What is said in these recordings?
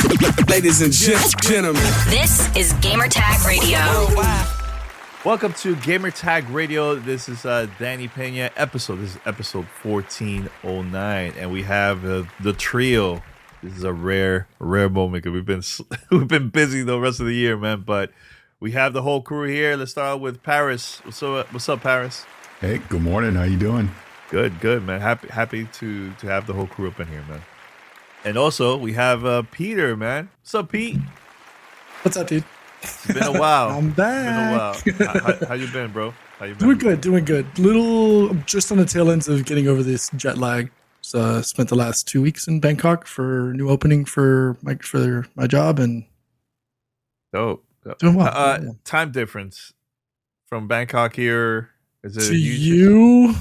Ladies and gentlemen, this is Gamertag Radio. Welcome to Gamertag Radio. This is Danny Pena episode. This is episode 1409, and we have the trio. This is a rare moment because we've been busy the rest of the year, man. But we have the whole crew here. Let's start with Parris. What's up, Parris? Hey, good morning. How you doing? Good, man. Happy to have the whole crew up in here, man. And also, we have Peter, man. What's up, Pete? What's up, dude? It's been a while. I'm back. It's been a while. How you been, bro? How you been? Doing good. Little, just on the tail ends of getting over this jet lag. So spent the last 2 weeks in Bangkok for new opening for my job and dope. Doing well. Time difference from Bangkok here. Is it to you?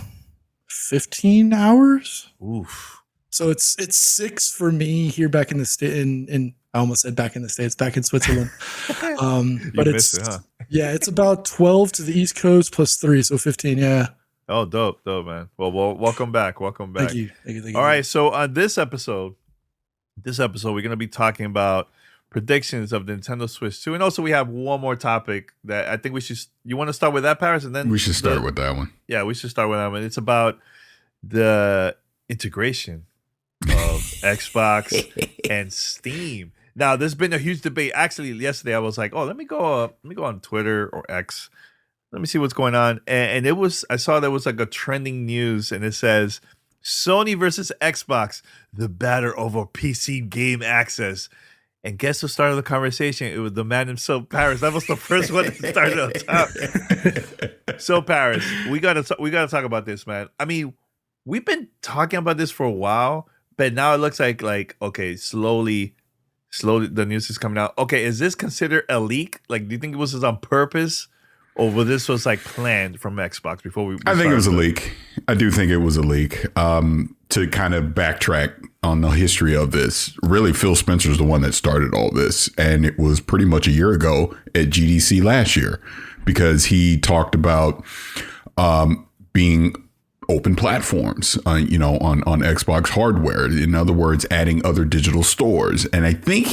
15 hours. Oof. So it's 6 for me here back in the state. In I almost said back in the States, back in Switzerland. But it's huh? Yeah, it's about 12 to the East Coast plus 3, so 15. Yeah. Oh, dope, man. Well, welcome back. Thank you. All right, so on this episode, we're gonna be talking about predictions of the Nintendo Switch 2, and also we have one more topic that I think we should. You want to start with that, Parris, and then we should start with that one. Yeah, we should start with that one. It's about the integration of Xbox and Steam. Now, there's been a huge debate. Actually, yesterday I was like, "Oh, let me go on Twitter or X. Let me see what's going on." And I saw there was like a trending news, and it says Sony versus Xbox, the battle over PC game access. And guess who started the conversation? It was the man himself, Parris. That was the first one that started on top. So, Parris, we gotta talk about this, man. I mean, we've been talking about this for a while, but now it looks like okay, slowly the news is coming out. Okay, is this considered a leak? Like, do you think it was on purpose, or was this like planned from Xbox before we I think it was a leak. I do think it was a leak. To kind of backtrack on the history of this, really, Phil Spencer's the one that started all this, and it was pretty much a year ago at GDC last year, because he talked about being open platforms, on Xbox hardware. In other words, adding other digital stores. And I think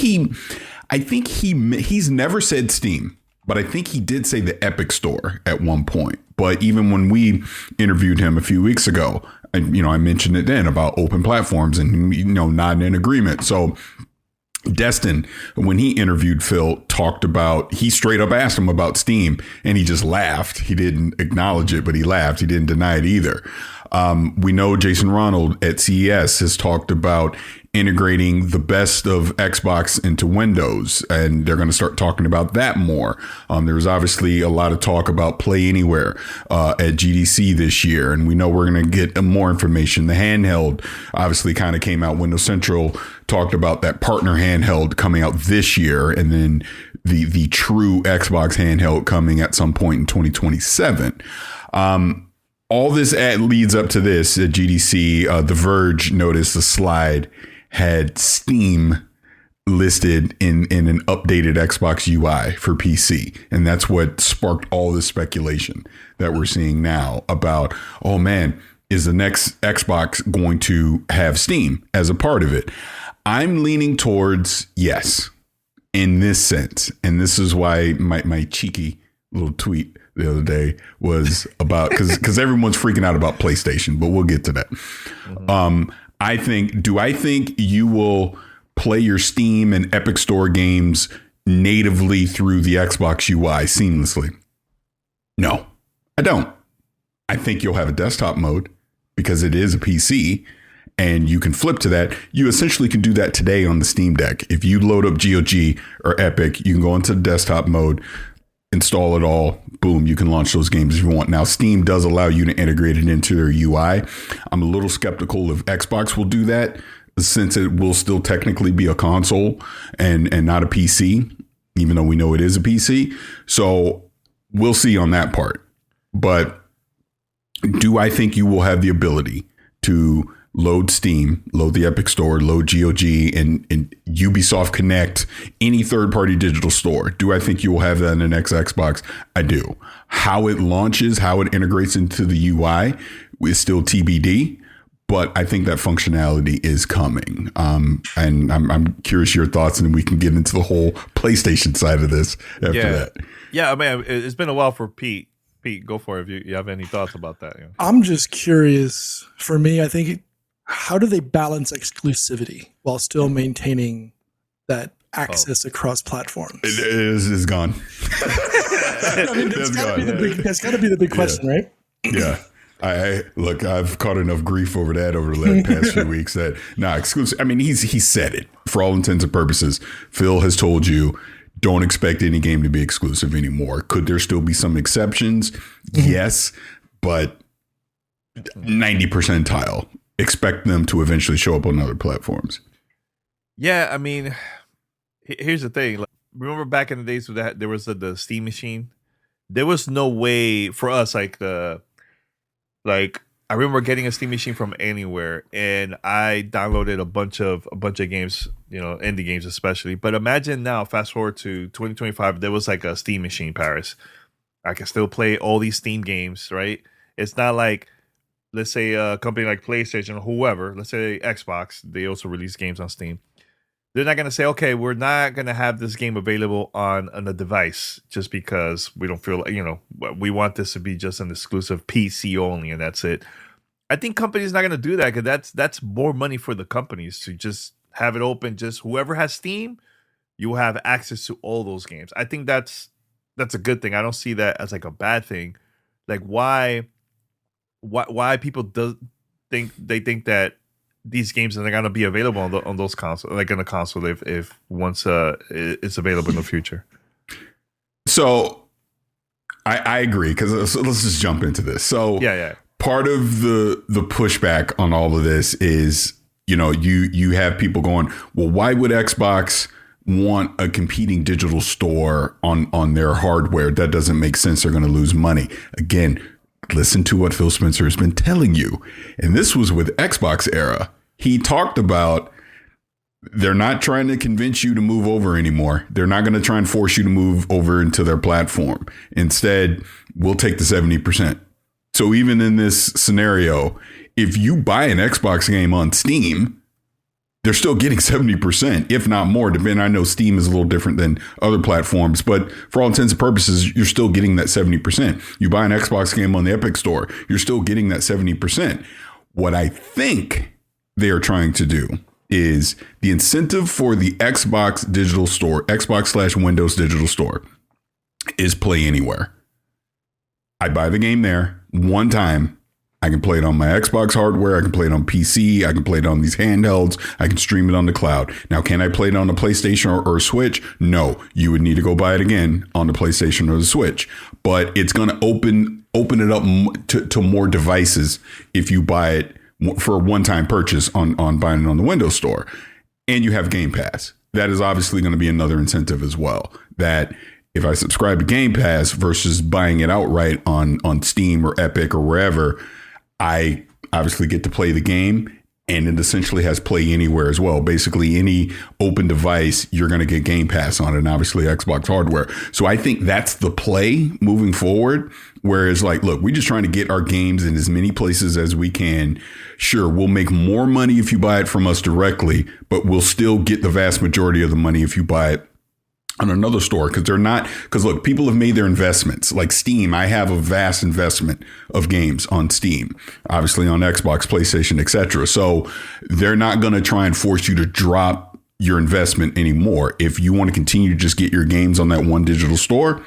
he's never said Steam, but I think he did say the Epic Store at one point. But even when we interviewed him a few weeks ago, I mentioned it then about open platforms and, not in agreement. So Destin, when he interviewed Phil, he straight up asked him about Steam, and he just laughed. He didn't acknowledge it, but he laughed. He didn't deny it either. We know Jason Ronald at CES has talked about integrating the best of Xbox into Windows, and they're going to start talking about that more. There was obviously a lot of talk about Play Anywhere at GDC this year, and we know we're going to get more information. The handheld obviously kind of came out. Windows Central talked about that partner handheld coming out this year, and then the true Xbox handheld coming at some point in 2027. All this leads up to this at GDC. The Verge noticed the slide had Steam listed in an updated Xbox UI for PC. And that's what sparked all this speculation that we're seeing now about, oh man, is the next Xbox going to have Steam as a part of it? I'm leaning towards yes, in this sense. And this is why my cheeky little tweet the other day was about, because everyone's freaking out about PlayStation, but we'll get to that. Mm-hmm. I think you will play your Steam and Epic Store games natively through the Xbox UI seamlessly? No, I don't. I think you'll have a desktop mode because it is a PC, and you can flip to that. You essentially can do that today on the Steam Deck. If you load up GOG or Epic, you can go into the desktop mode, install it all, boom, you can launch those games if you want. Now, Steam does allow you to integrate it into their UI. I'm a little skeptical if Xbox will do that, since it will still technically be a console and not a PC, even though we know it is a PC. So we'll see on that part. But do I think you will have the ability to load Steam, load the Epic Store, load GOG, and Ubisoft Connect, any third-party digital store? Do I think you will have that in the next Xbox? I do. How it launches, how it integrates into the UI is still TBD, but I think that functionality is coming. And I'm curious your thoughts, and we can get into the whole PlayStation side of this after that. Yeah, I mean, it's been a while for Pete. Pete, go for it if you have any thoughts about that. Yeah. I'm just curious. For me, I think how do they balance exclusivity while still maintaining that access across platforms? It is gone. I mean, that's got to be the big question, right? Yeah. I've caught enough grief over that over the past few weeks that exclusive. I mean, he said it for all intents and purposes. Phil has told you, don't expect any game to be exclusive anymore. Could there still be some exceptions? Yes, but 90 percentile. Expect them to eventually show up on other platforms. Yeah, I mean, here's the thing. Like, remember back in the days when there was the Steam machine? There was no way for us, I remember getting a Steam machine from anywhere, and I downloaded a bunch of games, indie games especially. But imagine now, fast forward to 2025, there was like a Steam machine, Parris. I can still play all these Steam games, right? It's not like, let's say a company like PlayStation or whoever, let's say Xbox, they also release games on Steam. They're not going to say, okay, we're not going to have this game available on a device just because we don't feel like, we want this to be just an exclusive PC only, and that's it. I think companies not going to do that because that's more money for the companies to just have it open. Just whoever has Steam, you will have access to all those games. I think that's a good thing. I don't see that as like a bad thing. Like why people think that these games are going to be available on those consoles, like in the console, if once it's available in the future. So I agree, because let's just jump into this. So yeah. Part of the pushback on all of this is, you have people going, well, why would Xbox want a competing digital store on their hardware? That doesn't make sense. They're going to lose money. Again, listen to what Phil Spencer has been telling you. And this was with Xbox era. He talked about they're not trying to convince you to move over anymore. They're not going to try and force you to move over into their platform. Instead, we'll take the 70%. So even in this scenario, if you buy an Xbox game on Steam, they're still getting 70%, if not more. Depending, I know Steam is a little different than other platforms, but for all intents and purposes, you're still getting that 70%. You buy an Xbox game on the Epic Store, you're still getting that 70%. What I think they are trying to do is the incentive for the Xbox digital store, Xbox/Windows digital store, is play anywhere. I buy the game there one time. I can play it on my Xbox hardware. I can play it on PC. I can play it on these handhelds. I can stream it on the cloud. Now, can I play it on the PlayStation or Switch? No, you would need to go buy it again on the PlayStation or the Switch. But it's going to open it up to more devices if you buy it for a one-time purchase on buying it on the Windows Store. And you have Game Pass. That is obviously going to be another incentive as well. That if I subscribe to Game Pass versus buying it outright on Steam or Epic or wherever, I obviously get to play the game, and it essentially has play anywhere as well. Basically, any open device, you're going to get Game Pass on it, and obviously Xbox hardware. So I think that's the play moving forward. Whereas, look, we're just trying to get our games in as many places as we can. Sure, we'll make more money if you buy it from us directly, but we'll still get the vast majority of the money if you buy it on another store, because look, people have made their investments. Like Steam, I have a vast investment of games on Steam, obviously on Xbox, PlayStation, etc. So they're not going to try and force you to drop your investment anymore. If you want to continue to just get your games on that one digital store,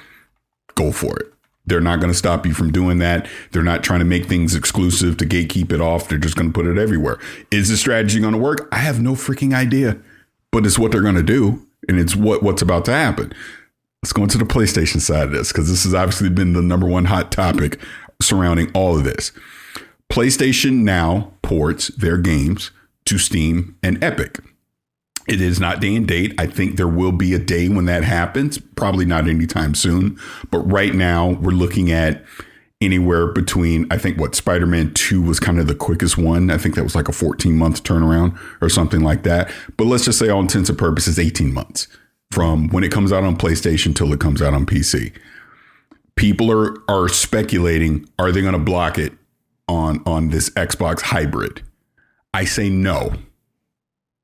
go for it. They're not going to stop you from doing that. They're not trying to make things exclusive to gatekeep it off. They're just going to put it everywhere. Is the strategy going to work? I have no freaking idea, but it's what they're going to do. And it's what's about to happen. Let's go into the PlayStation side of this, because this has obviously been the number one hot topic surrounding all of this. PlayStation now ports their games to Steam and Epic. It is not day and date. I think there will be a day when that happens. Probably not anytime soon. But right now, we're looking at anywhere between, I think Spider-Man 2 was kind of the quickest one. I think that was like a 14-month turnaround or something like that. But let's just say all intents and purposes, 18 months from when it comes out on PlayStation till it comes out on PC. People are speculating, are they going to block it on this Xbox hybrid? I say no.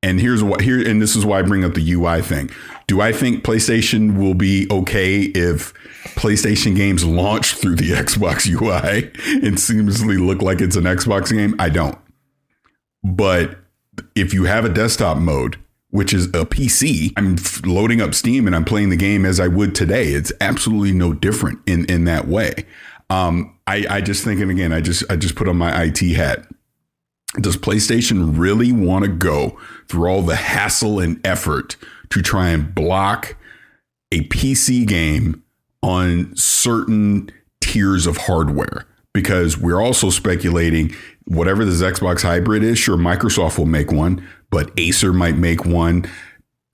And and this is why I bring up the UI thing. Do I think PlayStation will be okay if PlayStation games launch through the Xbox UI and seamlessly look like it's an Xbox game? I don't. But if you have a desktop mode, which is a PC, I'm loading up Steam and I'm playing the game as I would today. It's absolutely no different in that way. I just think, and again, I just put on my IT hat. Does PlayStation really want to go through all the hassle and effort to try and block a PC game on certain tiers of hardware? Because we're also speculating whatever this Xbox hybrid is, sure, Microsoft will make one, but Acer might make one.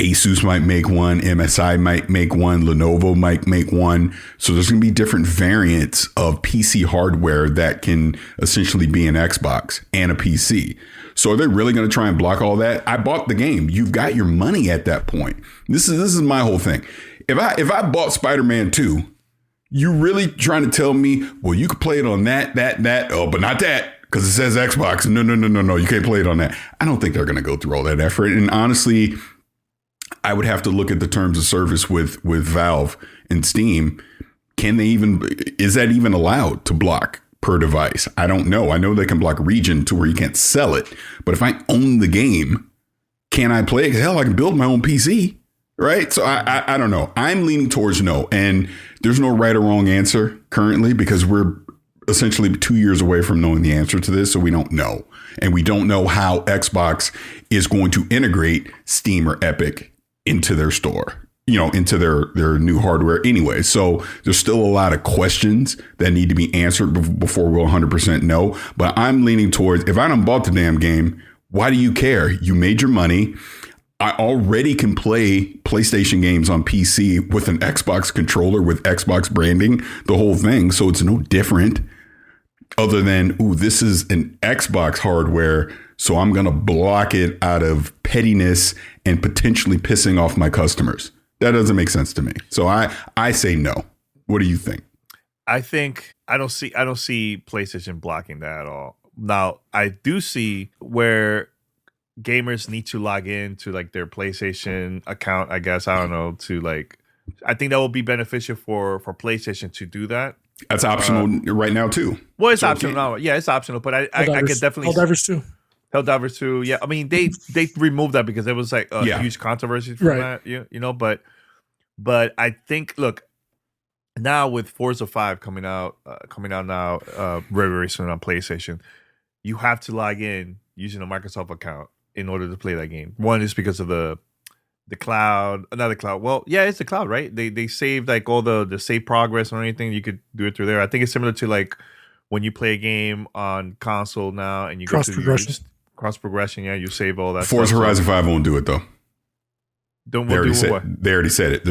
Asus might make one, MSI might make one, Lenovo might make one. So there's going to be different variants of PC hardware that can essentially be an Xbox and a PC. So are they really going to try and block all that? I bought the game. You've got your money at that point. This is my whole thing. If I bought Spider-Man 2, you really trying to tell me, well, you could play it on that, but not that, because it says Xbox. No, you can't play it on that. I don't think they're going to go through all that effort. And honestly, I would have to look at the terms of service with Valve and Steam. Is that even allowed to block per device? I don't know. I know they can block region to where you can't sell it. But if I own the game, can I play it? Hell, I can build my own PC, right? So I don't know. I'm leaning towards no. And there's no right or wrong answer currently because we're essentially 2 years away from knowing the answer to this. So we don't know. And we don't know how Xbox is going to integrate Steam or Epic into their store, into their new hardware anyway. So there's still a lot of questions that need to be answered before we'll 100% know. But I'm leaning towards, if I done bought the damn game, why do you care? You made your money. I already can play PlayStation games on PC with an Xbox controller with Xbox branding, the whole thing. So it's no different other than, this is an Xbox hardware. So I'm going to block it out of pettiness and potentially pissing off my customers. That doesn't make sense to me. So I say no. What do you think? I don't see PlayStation blocking that at all. Now, I do see where gamers need to log in to like their PlayStation account, I guess. I don't know, I think that will be beneficial for PlayStation to do that. That's optional right now too. Well, it's optional now. Yeah, it's optional, but I could definitely Helldivers too. Helldivers 2, yeah. I mean, they removed that because there was like a huge controversy from that, but I think, look, now with Forza 5 coming out now very, very soon on PlayStation, you have to log in using a Microsoft account in order to play that game. One is because of the cloud, another cloud. Well, yeah, it's the cloud, right? They saved like all the save progress or anything. You could do it through there. I think it's similar to like when you play a game on console now and you go to cross progression, yeah, you save all that. Forza Horizon 5 won't do it though. They already said it.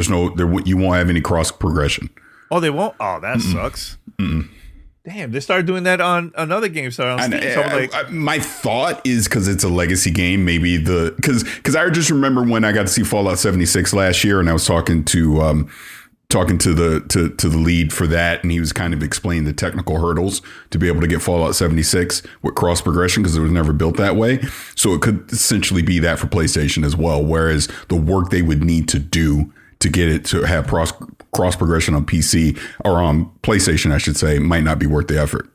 You won't have any cross progression. Oh, they won't. Oh, that sucks. Damn, they started doing that on another game. So on Steam. My thought is because it's a legacy game, maybe because I just remember when I got to see Fallout 76 last year, and I was talking to the lead for that, and he was kind of explaining the technical hurdles to be able to get Fallout 76 with cross progression because it was never built that way. So it could essentially be that for PlayStation as well. Whereas the work they would need to do to get it to have cross progression on PC or on PlayStation, I should say, might not be worth the effort.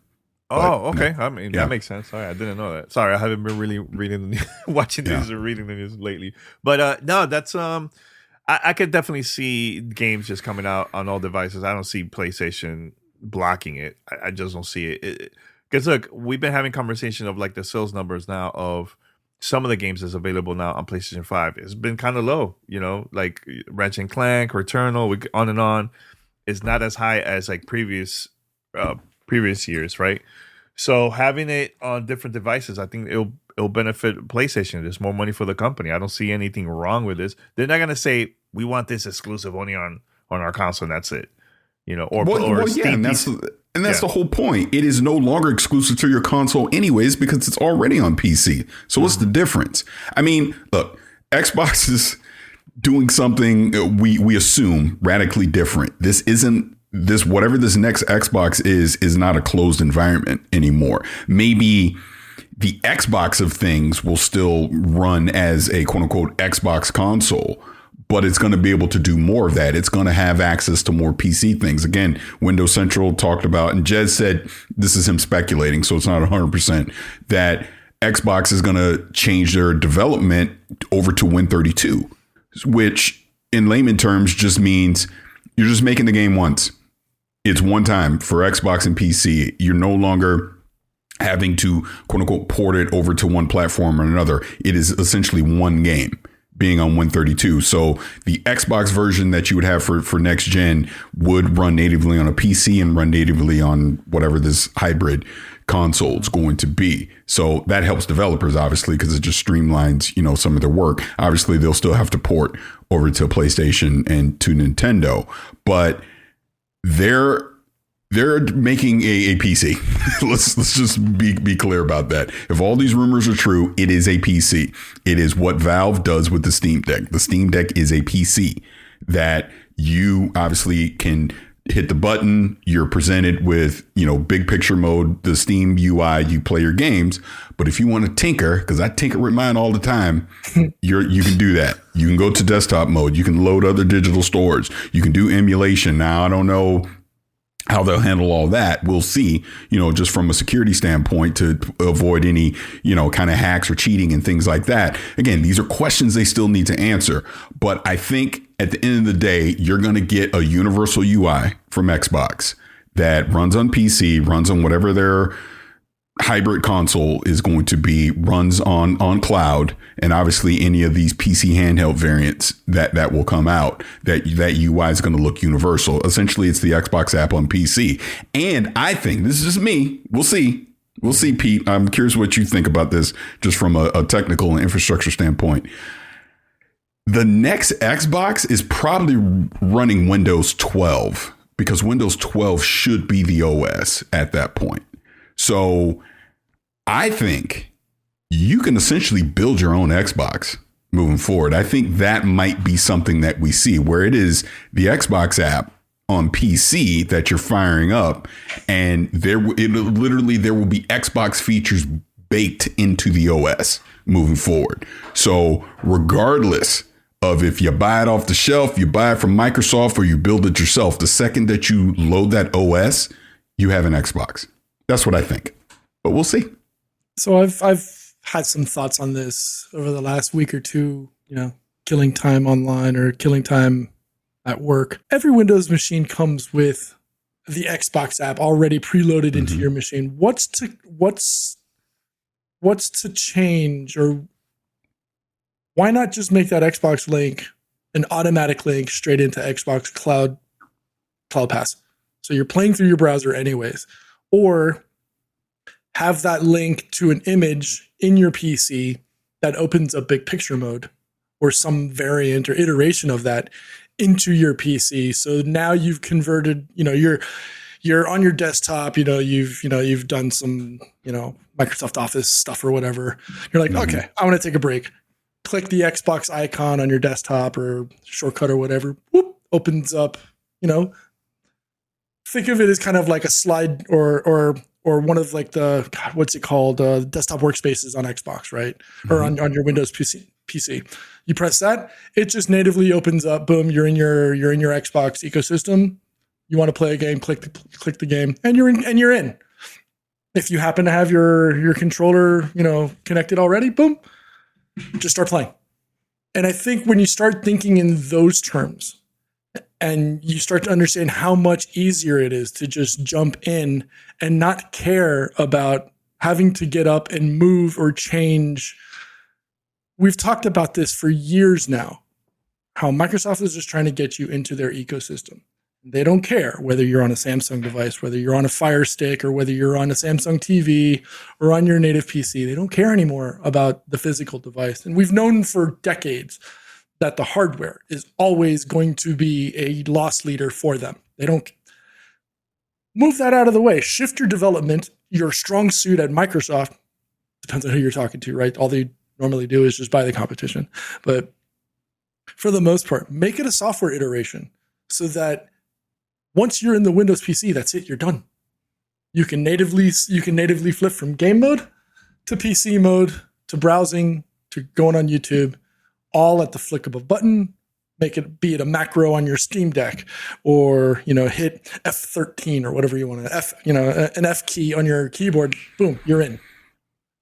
Oh, okay. No. I mean, that makes sense. Sorry, I didn't know that. Sorry, I haven't been really reading the news, watching news or reading the news lately. But no, that's I could definitely see games just coming out on all devices. I don't see PlayStation blocking it. I just don't see it. Because look, we've been having conversation of like the sales numbers now of some of the games that's available now on PlayStation 5. It's been kind of low, like Ratchet and Clank, Returnal, on and on. It's not as high as like previous years, right? So having it on different devices, I think it'll benefit PlayStation. There's more money for the company. I don't see anything wrong with this. They're not gonna say we want this exclusive only on our console and that's it. Or Steam. And that's the whole point. It is no longer exclusive to your console anyways because it's already on PC. So what's the difference? I mean, look, Xbox is doing something we assume radically different. Whatever this next Xbox is not a closed environment anymore. Maybe the Xbox of things will still run as a quote unquote Xbox console, but it's going to be able to do more of that. It's going to have access to more PC things. Again, Windows Central talked about, and Jez said, this is him speculating, so it's not 100%, that Xbox is going to change their development over to Win32, which in layman terms just means you're just making the game once. It's one time for Xbox and PC. You're no longer having to, quote unquote, port it over to one platform or another. It is essentially one game being on Win32. So the Xbox version that you would have for next gen would run natively on a PC and run natively on whatever this hybrid console is going to be. So that helps developers, obviously, because it just streamlines, some of their work. Obviously, they'll still have to port over to PlayStation and to Nintendo, but they're making a PC. let's just be clear about that. If all these rumors are true, it is a PC. It is what Valve does with the Steam Deck. The Steam Deck is a PC that you obviously can hit the button. You're presented with, big picture mode, the Steam UI, you play your games. But if you want to tinker, because I tinker with mine all the time, you can do that. You can go to desktop mode. You can load other digital stores. You can do emulation. Now, I don't know how they'll handle all that. We'll see, just from a security standpoint to avoid any, kind of hacks or cheating and things like that. Again, these are questions they still need to answer. But I think at the end of the day, you're going to get a universal UI from Xbox that runs on PC, runs on whatever their hybrid console is going to be, runs on cloud, and obviously any of these PC handheld variants that will come out, that UI is going to look universal. Essentially, it's the Xbox app on PC. And I think, this is just me, we'll see, Pete. I'm curious what you think about this just from a technical and infrastructure standpoint. The next Xbox is probably running Windows 12, because Windows 12 should be the OS at that point. So I think you can essentially build your own Xbox moving forward. I think that might be something that we see, where it is the Xbox app on PC that you're firing up, and there will be Xbox features baked into the OS moving forward. So regardless of if you buy it off the shelf, you buy it from Microsoft, or you build it yourself, the second that you load that OS, you have an Xbox. That's what I think, but we'll see. So I've had some thoughts on this over the last week or two, killing time online or killing time at work. Every Windows machine comes with the Xbox app already preloaded into your machine. What's to change, or why not just make that Xbox link an automatic link straight into Xbox Cloud Pass? So you're playing through your browser anyways, or have that link to an image in your PC that opens up big picture mode or some variant or iteration of that into your PC. So now you've converted, you're on your desktop, you've done some, Microsoft Office stuff or whatever. You're like, okay, I want to take a break. Click the Xbox icon on your desktop or shortcut or whatever. Whoop, opens up, think of it as kind of like a slide or one of like the, what's it called? Desktop workspaces on Xbox, right? Or on your Windows PC. You press that, it just natively opens up. Boom, you're in your Xbox ecosystem. You want to play a game, click the game, and you're in. If you happen to have your controller, connected already, boom, just start playing. And I think when you start thinking in those terms, and you start to understand how much easier it is to just jump in and not care about having to get up and move or change. We've talked about this for years now, how Microsoft is just trying to get you into their ecosystem. They don't care whether you're on a Samsung device, whether you're on a Fire Stick, or whether you're on a Samsung TV or on your native PC. They don't care anymore about the physical device. And we've known for decades that the hardware is always going to be a loss leader for them. They don't move that out of the way. Shift your development, your strong suit at Microsoft. Depends on who you're talking to, right? All they normally do is just buy the competition. But for the most part, make it a software iteration so that once you're in the Windows PC, that's it, you're done. You can natively flip from game mode to PC mode to browsing to going on YouTube, all at the flick of a button. Make it, be it a macro on your Steam Deck, or hit F13 or whatever you want to an F key on your keyboard. Boom, you're in.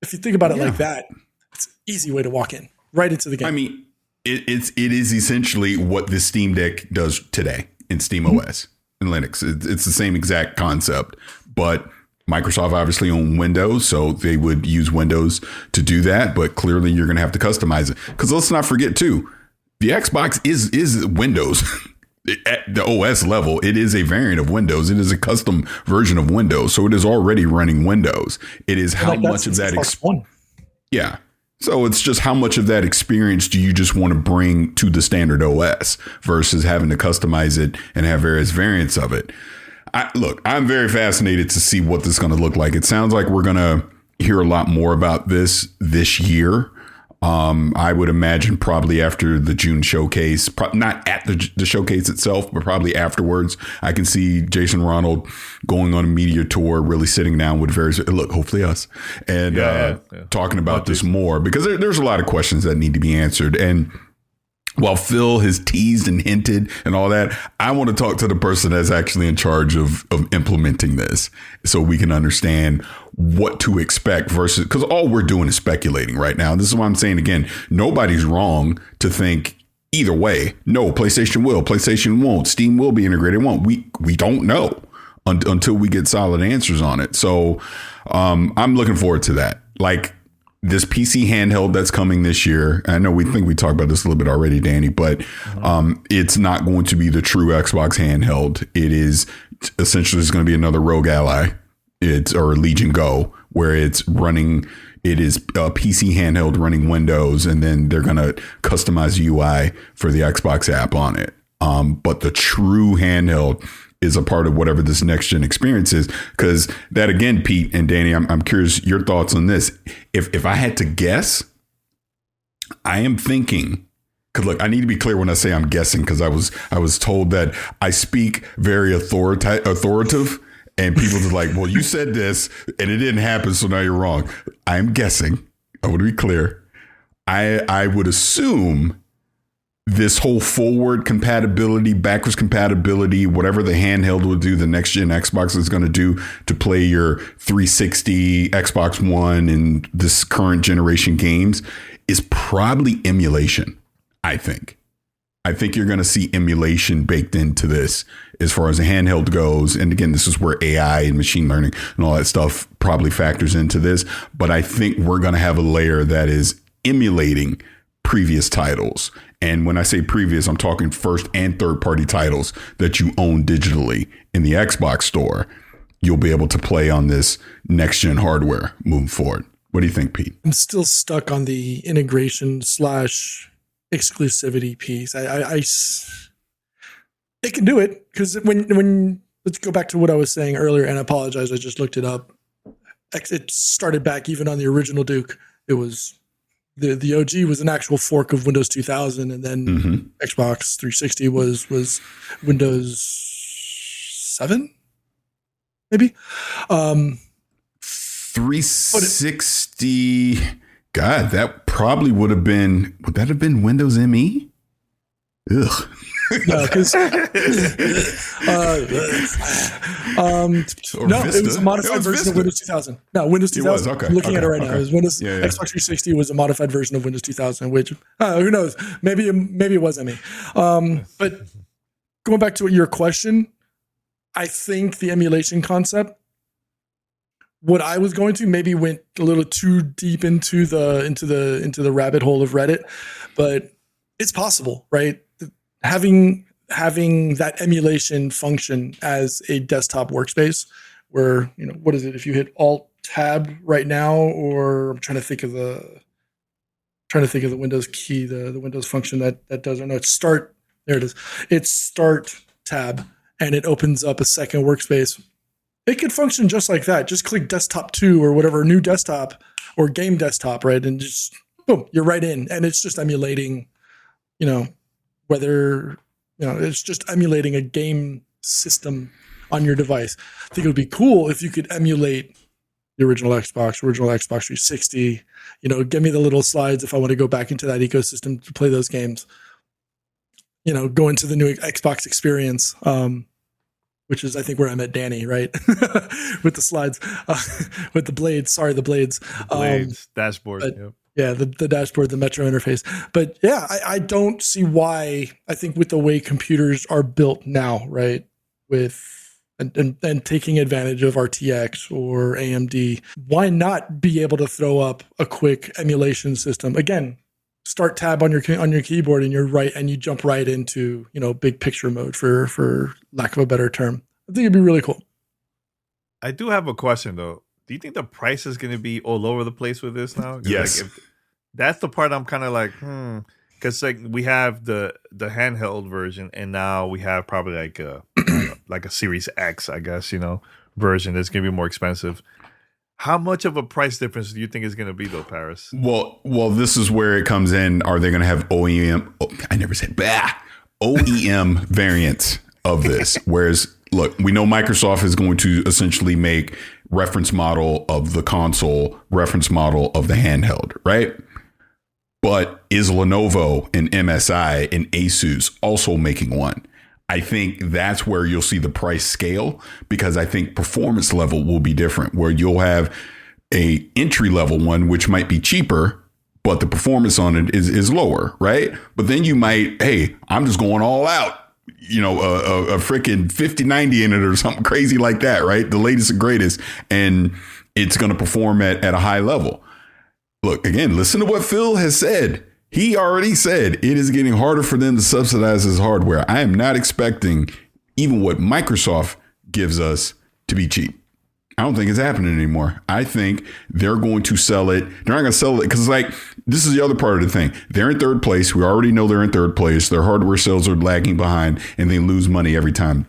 If you think about it like that, it's an easy way to walk in right into the game. I mean, it is essentially what the Steam Deck does today in Steam OS and Linux. It's the same exact concept, but Microsoft obviously owns Windows, so they would use Windows to do that. But clearly, you're going to have to customize it, because let's not forget too, the Xbox is Windows. At the OS level, it is a variant of Windows. It is a custom version of Windows, so it is already running Windows. It is how much of that yeah. So it's just how much of that experience do you just want to bring to the standard OS versus having to customize it and have various variants of it. I'm very fascinated to see what this is going to look like. It sounds like we're going to hear a lot more about this year. I would imagine probably after the June showcase, not at the showcase itself, but probably afterwards. I can see Jason Ronald going on a media tour, really sitting down with hopefully us, and talking about this more, because there's a lot of questions that need to be answered. And while Phil has teased and hinted and all that, I want to talk to the person that's actually in charge of implementing this, so we can understand what to expect versus, because all we're doing is speculating right now. This is why I'm saying, again, nobody's wrong to think either way. No, PlayStation will, PlayStation won't, Steam will be integrated, won't. We don't know until we get solid answers on it. So I'm looking forward to that. Like, this PC handheld that's coming this year, I know we talked about this a little bit already, Danny, but it's not going to be the true Xbox handheld. It is essentially going to be another Rogue Ally, or Legion Go, where it is a PC handheld running Windows, and then they're going to customize UI for the Xbox app on it. But the true handheld is a part of whatever this next gen experience is. Because that, again, Pete and Danny, I'm curious your thoughts on this. If I had to guess, I am thinking, because look, I need to be clear when I say I'm guessing, because I was told that I speak very authoritative, and people are like, well, you said this and it didn't happen, so now you're wrong. I'm guessing. I want to be clear. I would assume this whole forward compatibility, backwards compatibility, whatever the handheld will do, the next gen Xbox is going to do to play your 360, Xbox One, and this current generation games, is probably emulation. I think you're going to see emulation baked into this as far as the handheld goes. And again, this is where AI and machine learning and all that stuff probably factors into this. But I think we're going to have a layer that is emulating previous titles. And when I say previous, I'm talking first and third party titles that you own digitally in the Xbox store. You'll be able to play on this next gen hardware moving forward. What do you think, Pete? I'm still stuck on the integration / exclusivity piece. It can do it, because when let's go back to what I was saying earlier, and I apologize, I just looked it up. It started back even on the original Duke. It was the OG was an actual fork of Windows 2000, and then Xbox 360 was Windows 7, maybe. 360. God, that probably would that have been Windows ME? Ugh. No, because no, it was a modified version of Windows 2000. No, Windows 2000. It was, okay. I'm looking at it right now. It was Windows. Yeah. Xbox 360 was a modified version of Windows 2000, which who knows? Maybe it was ME. But going back to your question, I think the emulation concept, what I was going to, maybe went a little too deep into the rabbit hole of Reddit, but it's possible, right? Having that emulation function as a desktop workspace, where, what is it? If you hit Alt Tab right now, or I'm trying to think of the Windows key, the Windows function that does it. No, it's Start. There it is. It's Start Tab, and it opens up a second workspace. It could function just like that. Just click Desktop 2 or whatever, new desktop or game desktop, right? And just boom, you're right in, and it's just emulating, whether, it's just emulating a game system on your device. I think it would be cool if you could emulate, the original Xbox 360. Give me the little slides if I want to go back into that ecosystem to play those games. Go into the new Xbox experience, which is, I think, where I met Danny, right? With the slides, with the blades. Sorry, the blades. The blades, dashboard. Yep. Yeah, the dashboard, the Metro interface. But yeah, I don't see why. I think with the way computers are built now, right, and taking advantage of RTX or AMD, why not be able to throw up a quick emulation system? Again, start tab on your keyboard and you jump right into big picture mode for lack of a better term. I think it'd be really cool. I do have a question though. Do you think the price is going to be all over the place with this now? Yes. That's the part I'm kind of like, because we have the handheld version, and now we have probably like a Series X, I guess, version that's going to be more expensive. How much of a price difference do you think is going to be though, Parris? Well, this is where it comes in. Are they going to have OEM? I never said OEM variants of this. Whereas, look, we know Microsoft is going to essentially make reference model of the console, reference model of the handheld, right? But is Lenovo and MSI and Asus also making one? I think that's where you'll see the price scale, because I think performance level will be different, where you'll have a entry level one, which might be cheaper, but the performance on it is lower, right? But then you might, hey, I'm just going all out, a freaking 5090 in it or something crazy like that, right? The latest and greatest, and it's going to perform at a high level. Look, again, listen to what Phil has said. He already said it is getting harder for them to subsidize this hardware. I am not expecting even what Microsoft gives us to be cheap. I don't think it's happening anymore. I think they're going to sell it. They're not going to sell it because, this is the other part of the thing. They're in third place. We already know they're in third place. Their hardware sales are lagging behind, and they lose money every time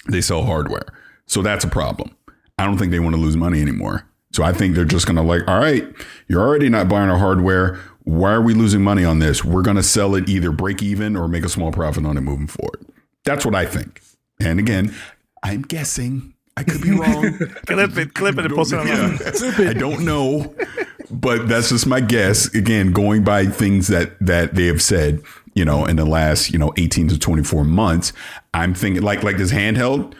they sell hardware. So that's a problem. I don't think they want to lose money anymore. So I think they're just going to all right, you're already not buying our hardware. Why are we losing money on this? We're going to sell it, either break even or make a small profit on it moving forward. That's what I think. And again, I'm guessing. I could be wrong. clip it and post it online. I don't know, but that's just my guess. Again, going by things that they have said, in the last, 18 to 24 months, I'm thinking like this handheld.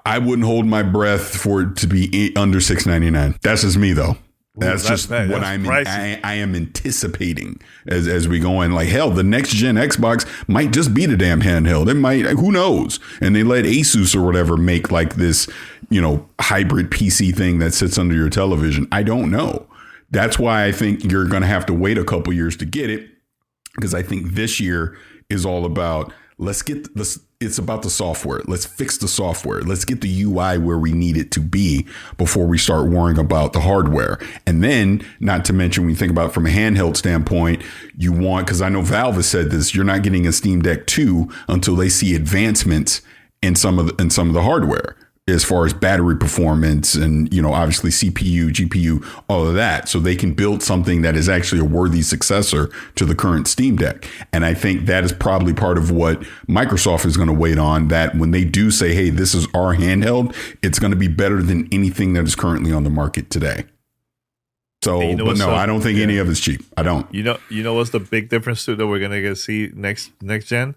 I wouldn't hold my breath for it to be under $699. That's just me, though. That's just what I am anticipating as we go in. Hell, the next gen Xbox might just be the damn handheld. It might, who knows? And they let Asus or whatever make this, hybrid PC thing that sits under your television. I don't know. That's why I think you're going to have to wait a couple years to get it, because I think this year is all about let's get this. It's about the software. Let's fix the software. Let's get the UI where we need it to be before we start worrying about the hardware. And then, not to mention, when you think about it from a handheld standpoint, you want, because I know Valve has said this, you're not getting a Steam Deck 2 until they see advancements in some of the hardware, as far as battery performance and, obviously CPU, GPU, all of that. So they can build something that is actually a worthy successor to the current Steam Deck. And I think that is probably part of what Microsoft is going to wait on, that when they do say, hey, this is our handheld, it's going to be better than anything that is currently on the market today. So, but no, I don't think any of it's cheap. I don't. You know what's the big difference too that we're going to get see next gen?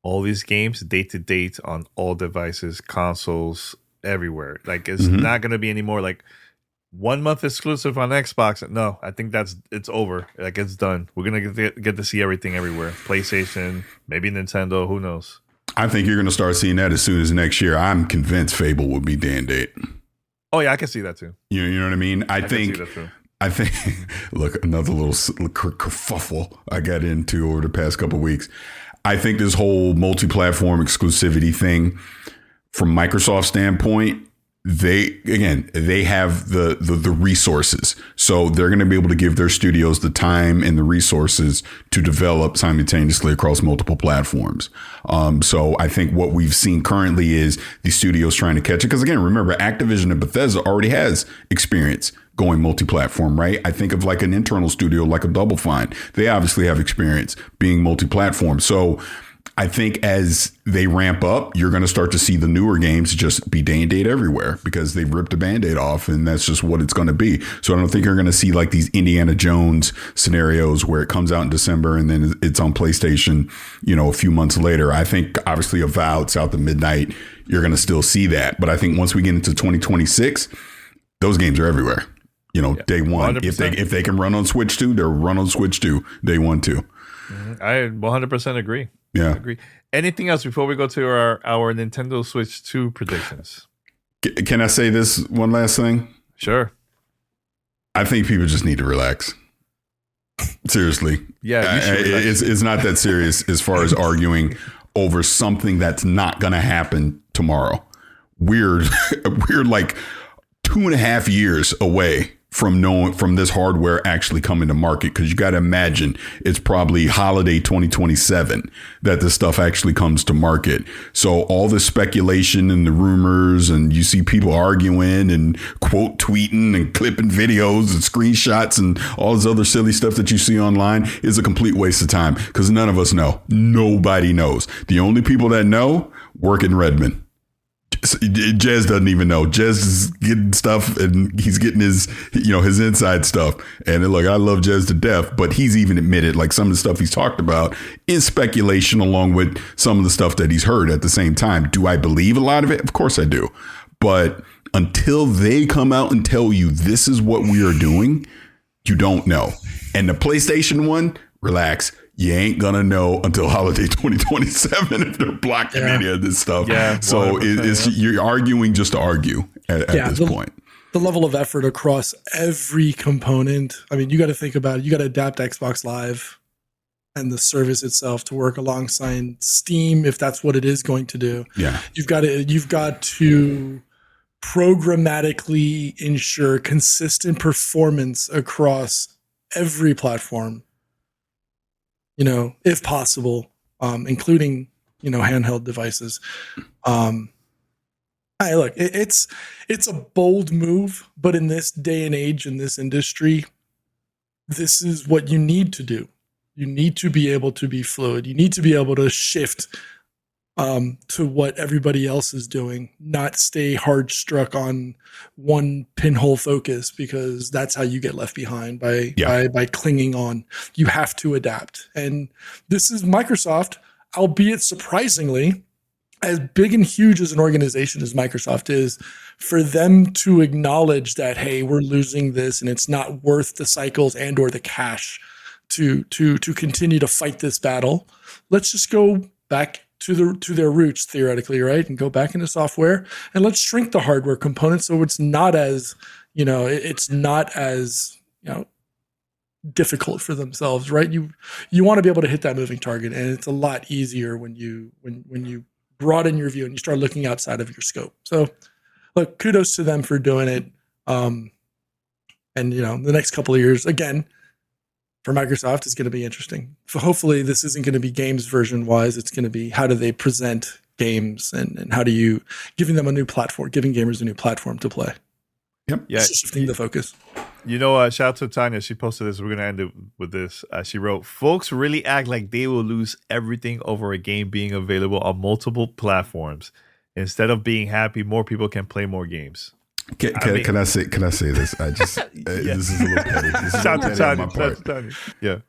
All these games date to date on all devices, consoles, everywhere. It's not going to be any more 1 month exclusive on Xbox. No, I think it's over. It's done. We're going to get to see everything everywhere. PlayStation, maybe Nintendo, who knows? I think you're going to start seeing that as soon as next year. I'm convinced Fable will be day and date. Oh yeah, I can see that too. You know what I mean? I think can see that too. I think, look, another little kerfuffle I got into over the past couple of weeks. I think this whole multi-platform exclusivity thing, from Microsoft's standpoint, they have the resources. So they're going to be able to give their studios the time and the resources to develop simultaneously across multiple platforms. So I think what we've seen currently is the studios trying to catch it. Because again, remember, Activision and Bethesda already has experience going multi-platform, right? I think of an internal studio like a Double Fine. They obviously have experience being multi-platform. So I think as they ramp up, you're going to start to see the newer games just be day and date everywhere because they've ripped the Band-Aid off, and that's just what it's going to be. So I don't think you're going to see like these Indiana Jones scenarios where it comes out in December and then it's on PlayStation, a few months later. I think obviously Avowed, it's out to midnight. You're going to still see that. But I think once we get into 2026, those games are everywhere. Day one. 100%. If they can run on Switch 2, they'll run on Switch 2, day 1 too. I 100% agree. Yeah. I agree. Anything else before we go to our Nintendo Switch 2 predictions? Can I say this one last thing? Sure. I think people just need to relax. Seriously. Yeah, it's not that serious as far as arguing over something that's not going to happen tomorrow. We're like 2.5 years away from this hardware actually coming to market, because you got to imagine it's probably holiday 2027 that this stuff actually comes to market. So all the speculation and the rumors, and you see people arguing and quote tweeting and clipping videos and screenshots and all this other silly stuff that you see online is a complete waste of time, because none of us know. Nobody knows. The only people that know work in Redmond. Jez doesn't even know. Jez is getting stuff, and he's getting his inside stuff. And look, I love Jez to death, but he's even admitted like some of the stuff he's talked about is speculation, along with some of the stuff that he's heard at the same time. Do I believe a lot of it? Of course I do. But until they come out and tell you this is what we are doing, you don't know. And the PlayStation one, relax. You ain't gonna know until holiday 2027 if they're blocking any of this stuff. Yeah, so you're arguing just to argue at this point. The level of effort across every component. I mean, you got to think about it. You got to adapt Xbox Live and the service itself to work alongside Steam, if that's what it is going to do. Yeah, you've got to programmatically ensure consistent performance across every platform. If possible, including, handheld devices. It's a bold move, but in this day and age, in this industry, this is what you need to do. You need to be able to be fluid. You need to be able to shift to what everybody else is doing, not stay hard struck on one pinhole focus, because that's how you get left behind by clinging on. You have to adapt. And this is Microsoft, albeit surprisingly, as big and huge as an organization as Microsoft is, for them to acknowledge that, hey, we're losing this and it's not worth the cycles and or the cash to continue to fight this battle. Let's just go back to their roots, theoretically, right? And go back into software, and let's shrink the hardware components so it's not as, difficult for themselves, right? You want to be able to hit that moving target, and it's a lot easier when you broaden your view and you start looking outside of your scope. So, look, kudos to them for doing it. And the next couple of years, again, for Microsoft is going to be interesting. So hopefully this isn't going to be games version wise. It's going to be, how do they present games, and how do you giving gamers a new platform to play. Yep. Yeah. Shifting the focus. Shout out to Tanya. She posted this. We're going to end it with this. She wrote, folks really act like they will lose everything over a game being available on multiple platforms. Instead of being happy, more people can play more games. Can I say this? I just this is a little petty. Shout out to Tanya. Yeah.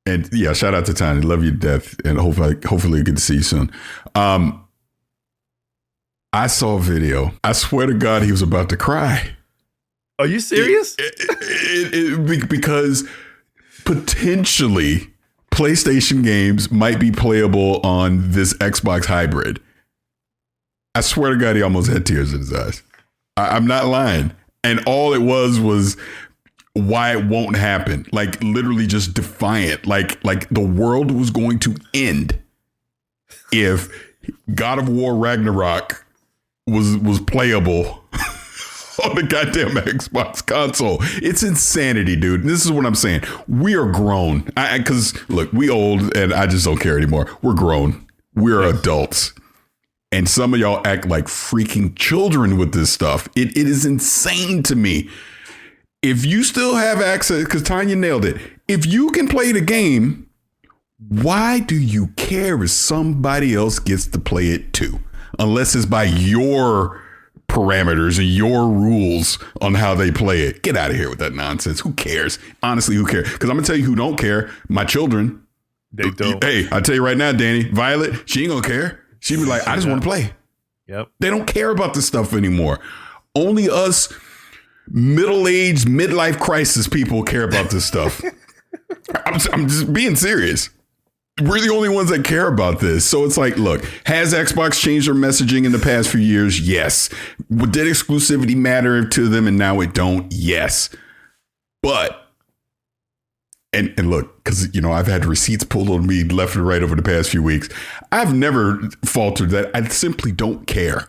And yeah, shout out to Tanya. Love you to death, and hopefully get to see you soon. I saw a video. I swear to God, he was about to cry. Are you serious? Because potentially PlayStation games might be playable on this Xbox hybrid. I swear to God, he almost had tears in his eyes. I'm not lying. And all it was why it won't happen. Like literally just defiant. Like the world was going to end if God of War Ragnarok was playable on the goddamn Xbox console. It's insanity, dude. This is what I'm saying. We are grown. Because look, we old and I just don't care anymore. We're grown. We're adults. And some of y'all act like freaking children with this stuff. It is insane to me. If you still have access, because Tanya nailed it. If you can play the game, why do you care if somebody else gets to play it too? Unless it's by your parameters and your rules on how they play it. Get out of here with that nonsense. Who cares? Honestly, who cares? Because I'm going to tell you who don't care. My children. They don't. Hey, I'll tell you right now, Danny, Violet, she ain't going to care. She'd be like, I just want to play. Yep. They don't care about this stuff anymore. Only us middle-aged, midlife crisis people care about this stuff. I'm just being serious. We're the only ones that care about this. So it's like, look, has Xbox changed their messaging in the past few years? Yes. Did exclusivity matter to them and now it don't? Yes. But, and look, because, I've had receipts pulled on me left and right over the past few weeks. I've never faltered that. I simply don't care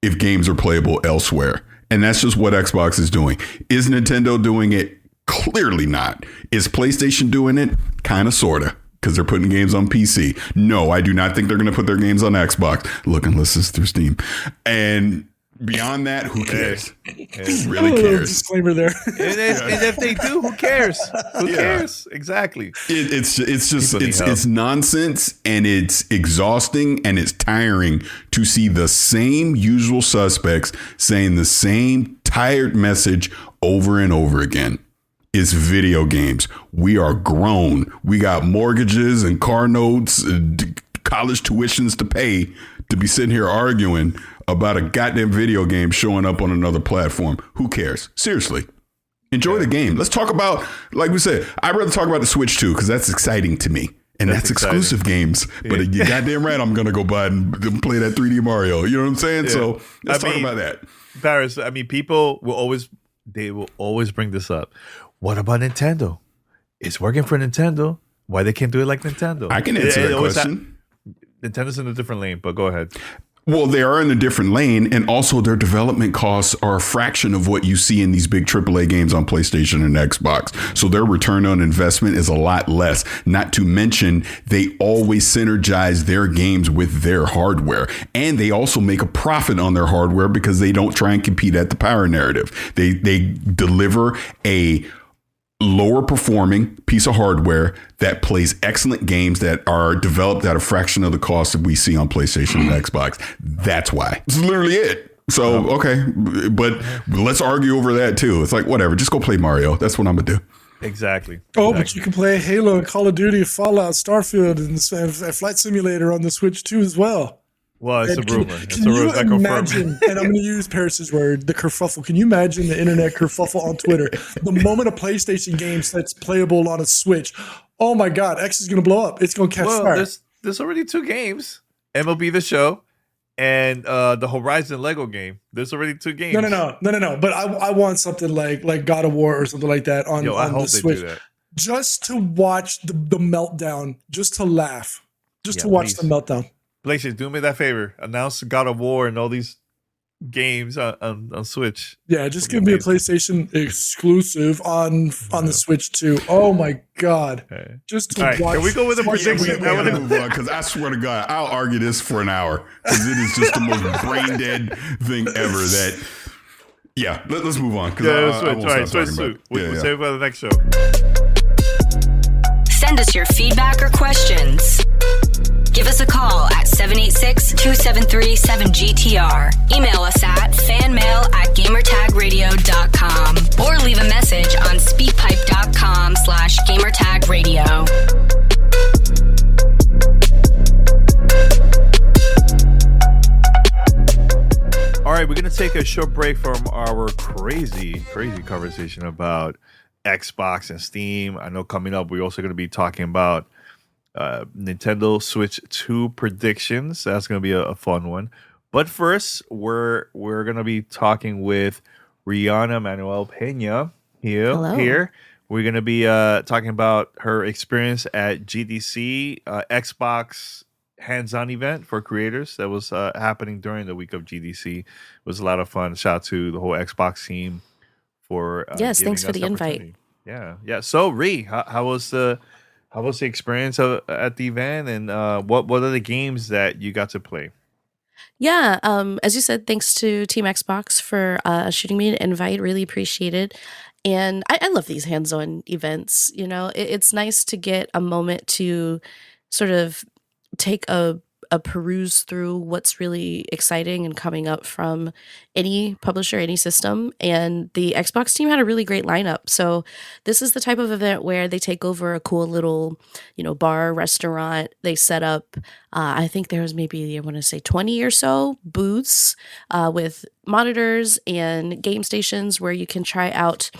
if games are playable elsewhere. And that's just what Xbox is doing. Is Nintendo doing it? Clearly not. Is PlayStation doing it? Kind of, sort of. Because they're putting games on PC. No, I do not think they're going to put their games on Xbox. Look, unless it's through Steam. And beyond that, who cares? Who really cares? Disclaimer there. And if they do, who cares? Who cares? Exactly. It's nonsense, and it's exhausting, and it's tiring to see the same usual suspects saying the same tired message over and over again. It's video games. We are grown. We got mortgages and car notes, and college tuitions to pay to be sitting here arguing about a goddamn video game showing up on another platform. Who cares? Seriously. Enjoy the game. Let's talk about, like we said, I'd rather talk about the Switch too, because that's exciting to me. And that's exclusive games. But you goddamn right, I'm going to go buy and play that 3D Mario. You know what I'm saying? Yeah. So let's talk about that. Parris, people will always bring this up. What about Nintendo? It's working for Nintendo. Why they can't do it like Nintendo? I can answer that question. Nintendo's in a different lane, but go ahead. Well, they are in a different lane, and also their development costs are a fraction of what you see in these big AAA games on PlayStation and Xbox. So their return on investment is a lot less. Not to mention, they always synergize their games with their hardware. And they also make a profit on their hardware because they don't try and compete at the power narrative. They deliver a lower performing piece of hardware that plays excellent games that are developed at a fraction of the cost that we see on PlayStation and Xbox. That's why. It's literally it. So, okay. But let's argue over that too. It's like, whatever, just go play Mario. That's what I'm going to do. Exactly. Oh, but you can play Halo and Call of Duty, Fallout, Starfield, and Flight Simulator on the Switch too as well. Well, it's and a rumor. Can you imagine, and I'm going to use Parris's word, the kerfuffle. Can you imagine the internet kerfuffle on Twitter? The moment a PlayStation game that's playable on a Switch, oh my God, X is going to blow up. It's going to catch fire. There's already 2 games. MLB The Show and the Horizon Lego game. There's already 2 games. No. But I want something like God of War or something like that on the Switch. Just to watch the meltdown, just to laugh, just to watch the meltdown. PlayStation, do me that favor. Announce God of War and all these games on Switch. Yeah, just give me a PlayStation exclusive on the Switch too. Oh my God! Just to watch. Can we go with a prediction? Because I swear to God, I'll argue this for an hour because it is just the most brain dead thing ever. That let's move on. Switch. We'll save it for the next show. Send us your feedback or questions. Give us a call at 786-273-7GTR. Email us at fanmail@gamertagradio.com or leave a message on speakpipe.com/gamertagradio. All right, we're going to take a short break from our crazy conversation about Xbox and Steam. I know coming up, we're also going to be talking about Nintendo Switch 2 predictions. That's going to be a fun one. But first, we're going to be talking with Riana Manuel Pena here. Hello. Here, we're going to be talking about her experience at GDC, Xbox hands-on event for creators that was happening during the week of GDC. It was a lot of fun. Shout out to the whole Xbox team for yes, thanks for the invite. Yeah. So, Ree, how was the experience at the event, and what are the games that you got to play? Yeah, as you said, thanks to Team Xbox for shooting me an invite. Really appreciate it. And I love these hands-on events. It's nice to get a moment to sort of take a peruse through what's really exciting and coming up from any publisher, any system. And the Xbox team had a really great lineup. So this is the type of event where they take over a cool little, bar, restaurant. They set up, I think there was maybe, I want to say 20 or so booths with monitors and game stations where you can try out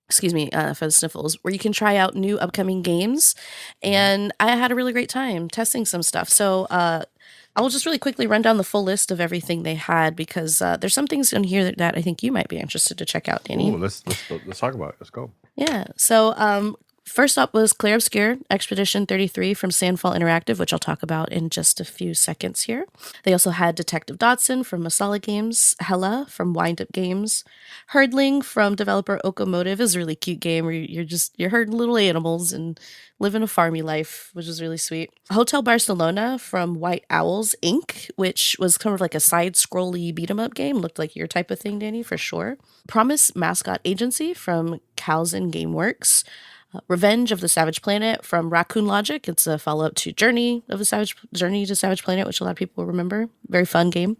for the sniffles, where you can try out new upcoming games. And I had a really great time testing some stuff. So I'll just really quickly run down the full list of everything they had, because there's some things in here that I think you might be interested to check out, Danny. Ooh, let's talk about it. Let's go. Yeah. So first up was Clair Obscur Expedition 33 from Sandfall Interactive, which I'll talk about in just a few seconds here. They also had Detective Dodson from Masala Games, Hella from Wind Up Games, Herdling from developer Okomotive is a really cute game where you're herding little animals and living a farmy life, which is really sweet. Hotel Barcelona from White Owls Inc., which was kind of like a side-scrolly beat-em-up game. Looked like your type of thing, Danny, for sure. Promise Mascot Agency from Calzen Gameworks. Revenge of the Savage Planet from Raccoon Logic. It's a follow-up to Journey to Savage Planet, which a lot of people remember. Very fun game.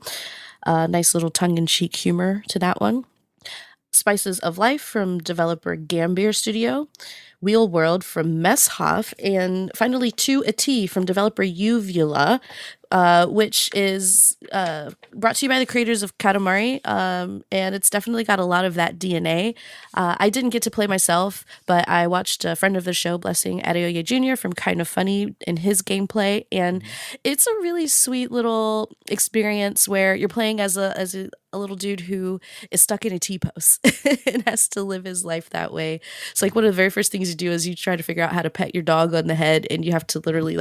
Nice little tongue-in-cheek humor to that one. Spices of Life from developer Gambier Studio. Wheel World from Messhoff. And finally, To a T from developer Uvula, which is brought to you by the creators of Katamari, and it's definitely got a lot of that DNA. I didn't get to play myself, but I watched a friend of the show, Blessing Adeoye Jr. from Kind of Funny, in his gameplay, and it's a really sweet little experience where you're playing as a little dude who is stuck in a T-pose and has to live his life that way. So like one of the very first things you do is you try to figure out how to pet your dog on the head, and you have to literally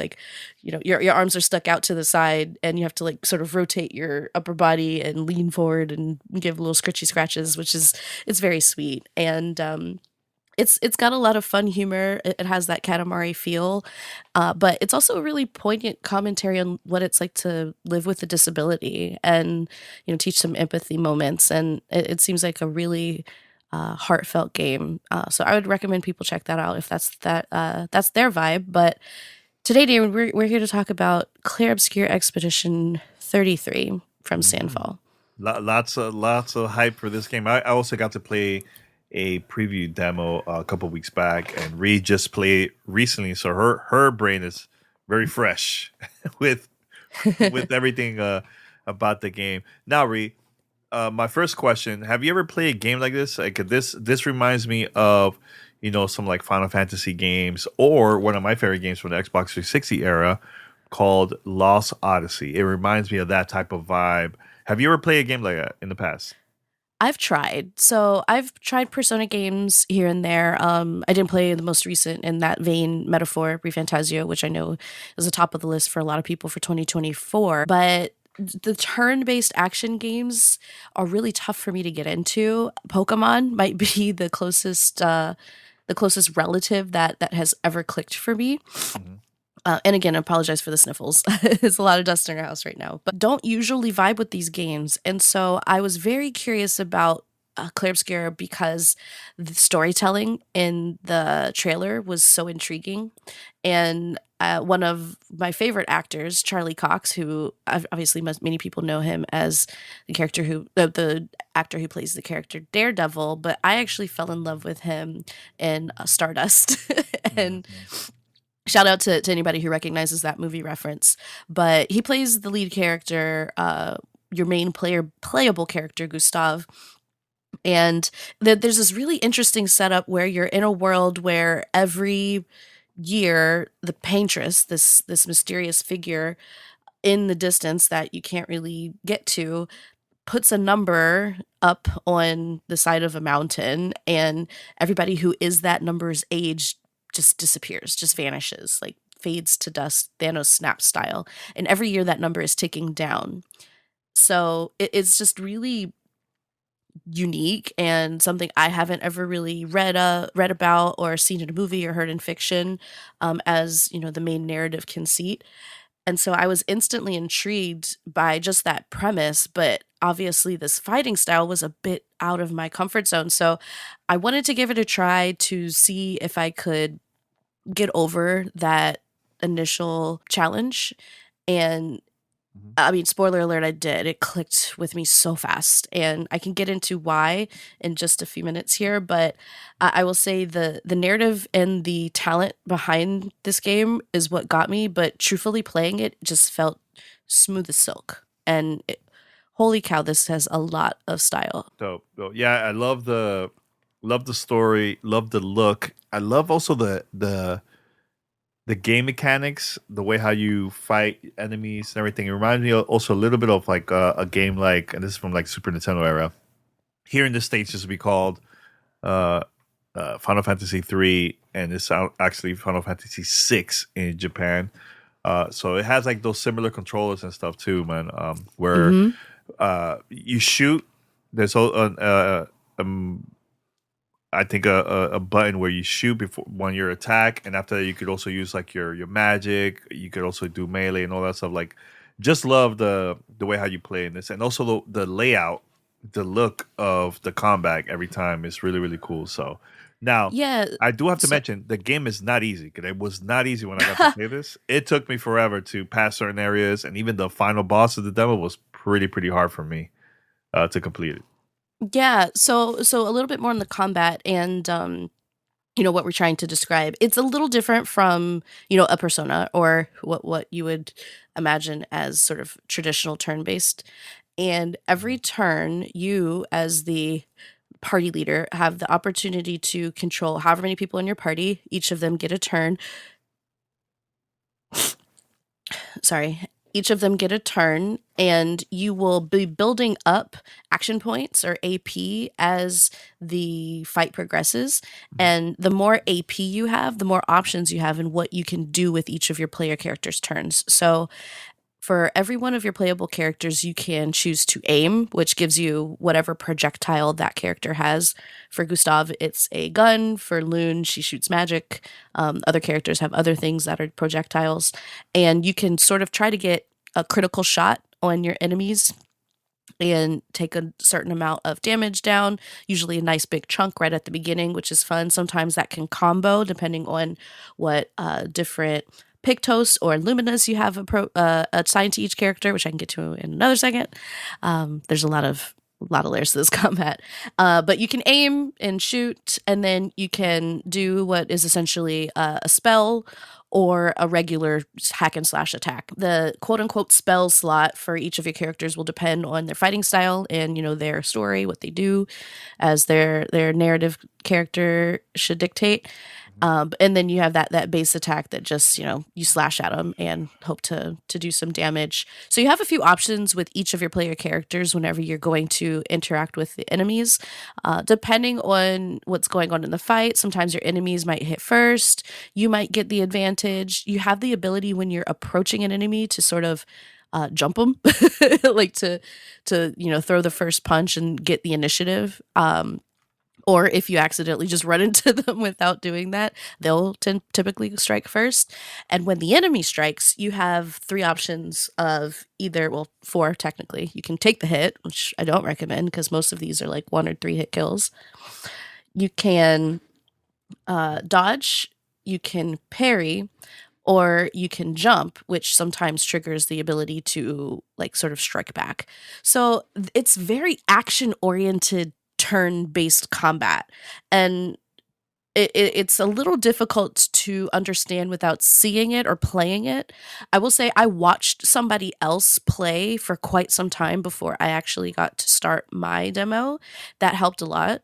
your arms are stuck out to the side, and you have to like sort of rotate your upper body and lean forward and give little scritchy scratches, it's very sweet. And it's got a lot of fun humor. It has that Katamari feel, but it's also a really poignant commentary on what it's like to live with a disability, and teach some empathy moments. And it seems like a really heartfelt game. So I would recommend people check that out if that's their vibe. But today, David, we're here to talk about Clair Obscur Expedition 33 from Sandfall. Lots of hype for this game. I also got to play a preview demo a couple weeks back, and Ree just played recently, so her brain is very fresh with everything about the game. Now, Ree, my first question: have you ever played a game like this? Like this reminds me of some like Final Fantasy games, or one of my favorite games from the Xbox 360 era called Lost Odyssey. It reminds me of that type of vibe. Have you ever played a game like that in the past? I've tried. So I've tried Persona games here and there. I didn't play the most recent in that vein, Metaphor Refantasio, which I know is the top of the list for a lot of people for 2024. But the turn-based action games are really tough for me to get into. Pokemon might be the closest relative that has ever clicked for me. Mm-hmm. And again, I apologize for the sniffles. It's a lot of dust in our house right now. But don't usually vibe with these games. And so I was very curious about Clair Obscur because the storytelling in the trailer was so intriguing. And one of my favorite actors, Charlie Cox, who obviously many people know him as the actor who plays the character Daredevil, but I actually fell in love with him in Stardust. And shout out to anybody who recognizes that movie reference. But he plays the lead character, your main playable character, Gustav. And there's this really interesting setup where you're in a world where every year the paintress, this mysterious figure in the distance that you can't really get to, puts a number up on the side of a mountain, and everybody who is that number's age just disappears, just vanishes, like fades to dust, Thanos snap style. And every year that number is ticking down. So it's just really unique and something I haven't ever really read about or seen in a movie or heard in fiction, as the main narrative conceit. And so I was instantly intrigued by just that premise, but obviously this fighting style was a bit out of my comfort zone. So I wanted to give it a try to see if I could get over that initial challenge. And Mhm. I mean, spoiler alert, I did. It clicked with me so fast. And I can get into why in just a few minutes here. But I will say the narrative and the talent behind this game is what got me. But truthfully, playing it just felt smooth as silk. And holy cow, this has a lot of style. Dope. Dope. Yeah, I love the story, love the look. I love also the game mechanics, the way how you fight enemies and everything. It reminds me also a little bit of like a game like, and this is from like Super Nintendo era. Here in the States, this would be called uh, Final Fantasy 3, and it's actually Final Fantasy 6 in Japan. So it has like those similar controllers and stuff too, man. Where Hmm. you shoot. There's I think a button where you shoot before when you attack, and after that you could also use like your magic. You could also do melee and all that stuff. Like, just love the way how you play in this, and also the layout, the look of the combat every time is really really cool. So now Yeah. I do have to So, mention the game is not easy, because it was not easy when I got to play this. It took me forever to pass certain areas, and even the final boss of the demo was pretty hard for me to complete it. yeah. So a little bit more on the combat and what we're trying to describe. It's a little different from, a Persona or what you would imagine as sort of traditional turn-based. And every turn, you as the party leader have the opportunity to control however many people in your party. Each of them get a turn. Sorry. Each of them get a turn, and you will be building up action points or AP as the fight progresses. And the more AP you have, the more options you have in what you can do with each of your player characters' turns. So for every one of your playable characters, you can choose to aim, which gives you whatever projectile that character has. For Gustav, it's a gun. For Loon, she shoots magic. Other characters have other things that are projectiles. And you can sort of try to get a critical shot on your enemies and take a certain amount of damage down, usually a nice big chunk right at the beginning, which is fun. Sometimes that can combo depending on what different Pictos or Luminas you have assigned to each character, which I can get to in another second. There's a lot of layers to this combat. But you can aim and shoot, and then you can do what is essentially a spell or a regular hack and slash attack. The quote unquote spell slot for each of your characters will depend on their fighting style and, their story, what they do, as their narrative character should dictate. And then you have that base attack that just, you slash at them and hope to do some damage. So you have a few options with each of your player characters whenever you're going to interact with the enemies. Depending on what's going on in the fight, sometimes your enemies might hit first. You might get the advantage. You have the ability when you're approaching an enemy to sort of jump them, like to throw the first punch and get the initiative. Or if you accidentally just run into them without doing that, they'll typically strike first. And when the enemy strikes, you have three options of either, well, four technically. You can take the hit, which I don't recommend because most of these are like 1 or 3 hit kills. You can dodge, you can parry, or you can jump, which sometimes triggers the ability to like sort of strike back. So it's very action oriented turn-based combat, and it's a little difficult to understand without seeing it or playing it. I will say I watched somebody else play for quite some time before I actually got to start my demo. That helped a lot,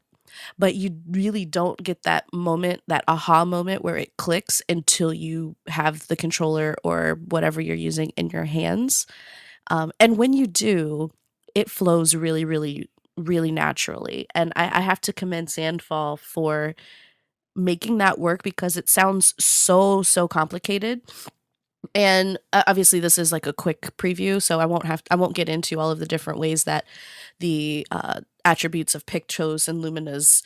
but you really don't get that moment, that aha moment where it clicks until you have the controller or whatever you're using in your hands. And when you do, it flows really, really, really naturally. And I have to commend Sandfall for making that work because it sounds so complicated. And obviously, this is like a quick preview, so I won't get into all of the different ways that the attributes of Pictos and Luminas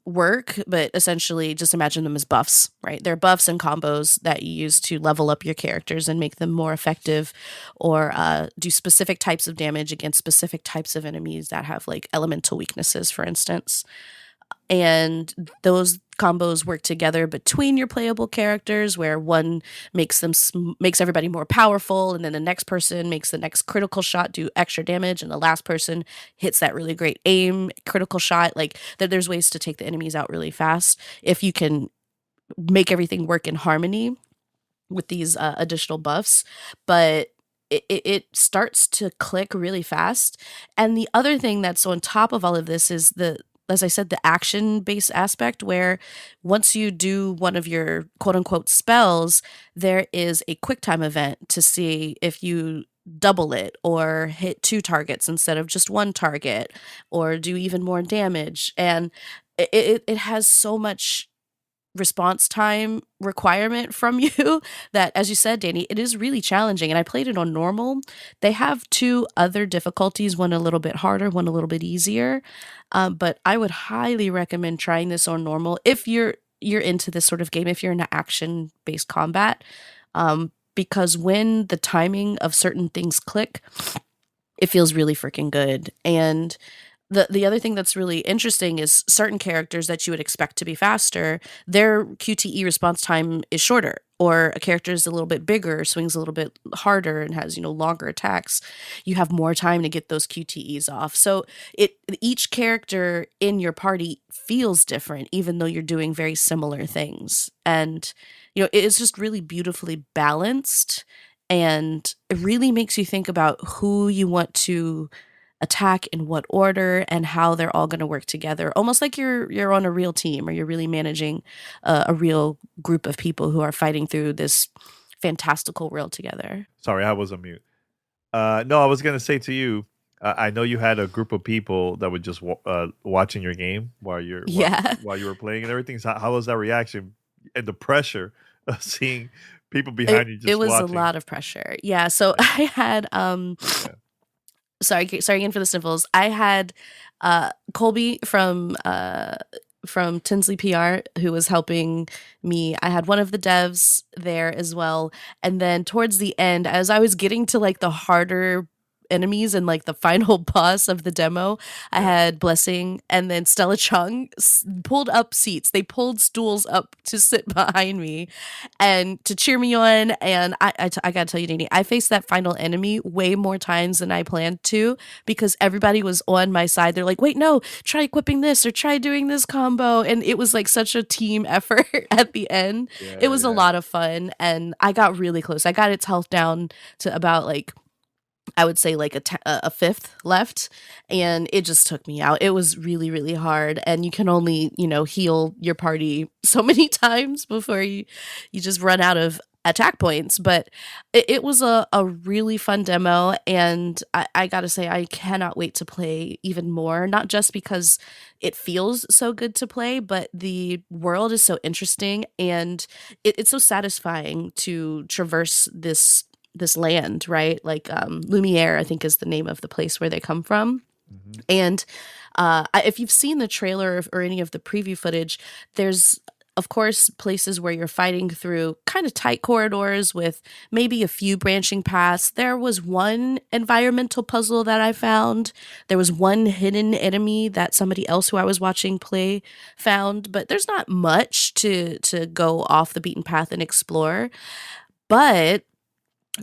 work, but essentially just imagine them as buffs, right? They're buffs and combos that you use to level up your characters and make them more effective, or do specific types of damage against specific types of enemies that have like elemental weaknesses, for instance. And those combos work together between your playable characters, where one makes makes everybody more powerful, and then the next person makes the next critical shot do extra damage, and the last person hits that really great aim critical shot. Like there's ways to take the enemies out really fast if you can make everything work in harmony with these additional buffs. But it starts to click really fast. And the other thing that's on top of all of this is as I said, the action-based aspect, where once you do one of your quote-unquote spells, there is a quick time event to see if you double it or hit 2 targets instead of just 1 target, or do even more damage. And it has so much response time requirement from you that, as you said, Danny, it is really challenging. And I played it on normal. They have 2 other difficulties, one a little bit harder, one a little bit easier. But I would highly recommend trying this on normal if you're into this sort of game, if you're into action-based combat, because when the timing of certain things click, it feels really freaking good. And the other thing that's really interesting is certain characters that you would expect to be faster, their QTE response time is shorter, or a character is a little bit bigger, swings a little bit harder, and has, longer attacks. You have more time to get those QTEs off. So each character in your party feels different, even though you're doing very similar things. And, it is just really beautifully balanced, and it really makes you think about who you want to attack in what order and how they're all going to work together, almost like you're on a real team, or you're really managing a real group of people who are fighting through this fantastical world together. Sorry, I was on mute. No, I was going to say to you, I know you had a group of people that were just watching your game while you were playing and everything. So how was that reaction and the pressure of seeing people behind you just It was watching? A lot of pressure. Yeah. So I had sorry again for the sniffles. I had Colby from Tinsley PR, who was helping me. I had one of the devs there as well. And then towards the end, as I was getting to like the harder enemies and like the final boss of the demo, I had Blessing and then Stella Chung pulled up seats. They pulled stools up to sit behind me and to cheer me on. And I gotta tell you, Danny, I faced that final enemy way more times than I planned to, because everybody was on my side. They're like, wait, no, try equipping this or try doing this combo. And it was like such a team effort at the end. It was a lot of fun, and I got really close. I got its health down to about like, I would say like a fifth left, and it just took me out. It was really, really hard, and you can only, heal your party so many times before you just run out of attack points. But it was a really fun demo, and I gotta say, I cannot wait to play even more, not just because it feels so good to play, but the world is so interesting, and it's so satisfying to traverse this land, right? Like Lumiere, I think, is the name of the place where they come from. Mm-hmm. And if you've seen the trailer or any of the preview footage, there's, of course, places where you're fighting through kind of tight corridors with maybe a few branching paths. There was one environmental puzzle that I found. There was one hidden enemy that somebody else who I was watching play found, but there's not much to go off the beaten path and explore. But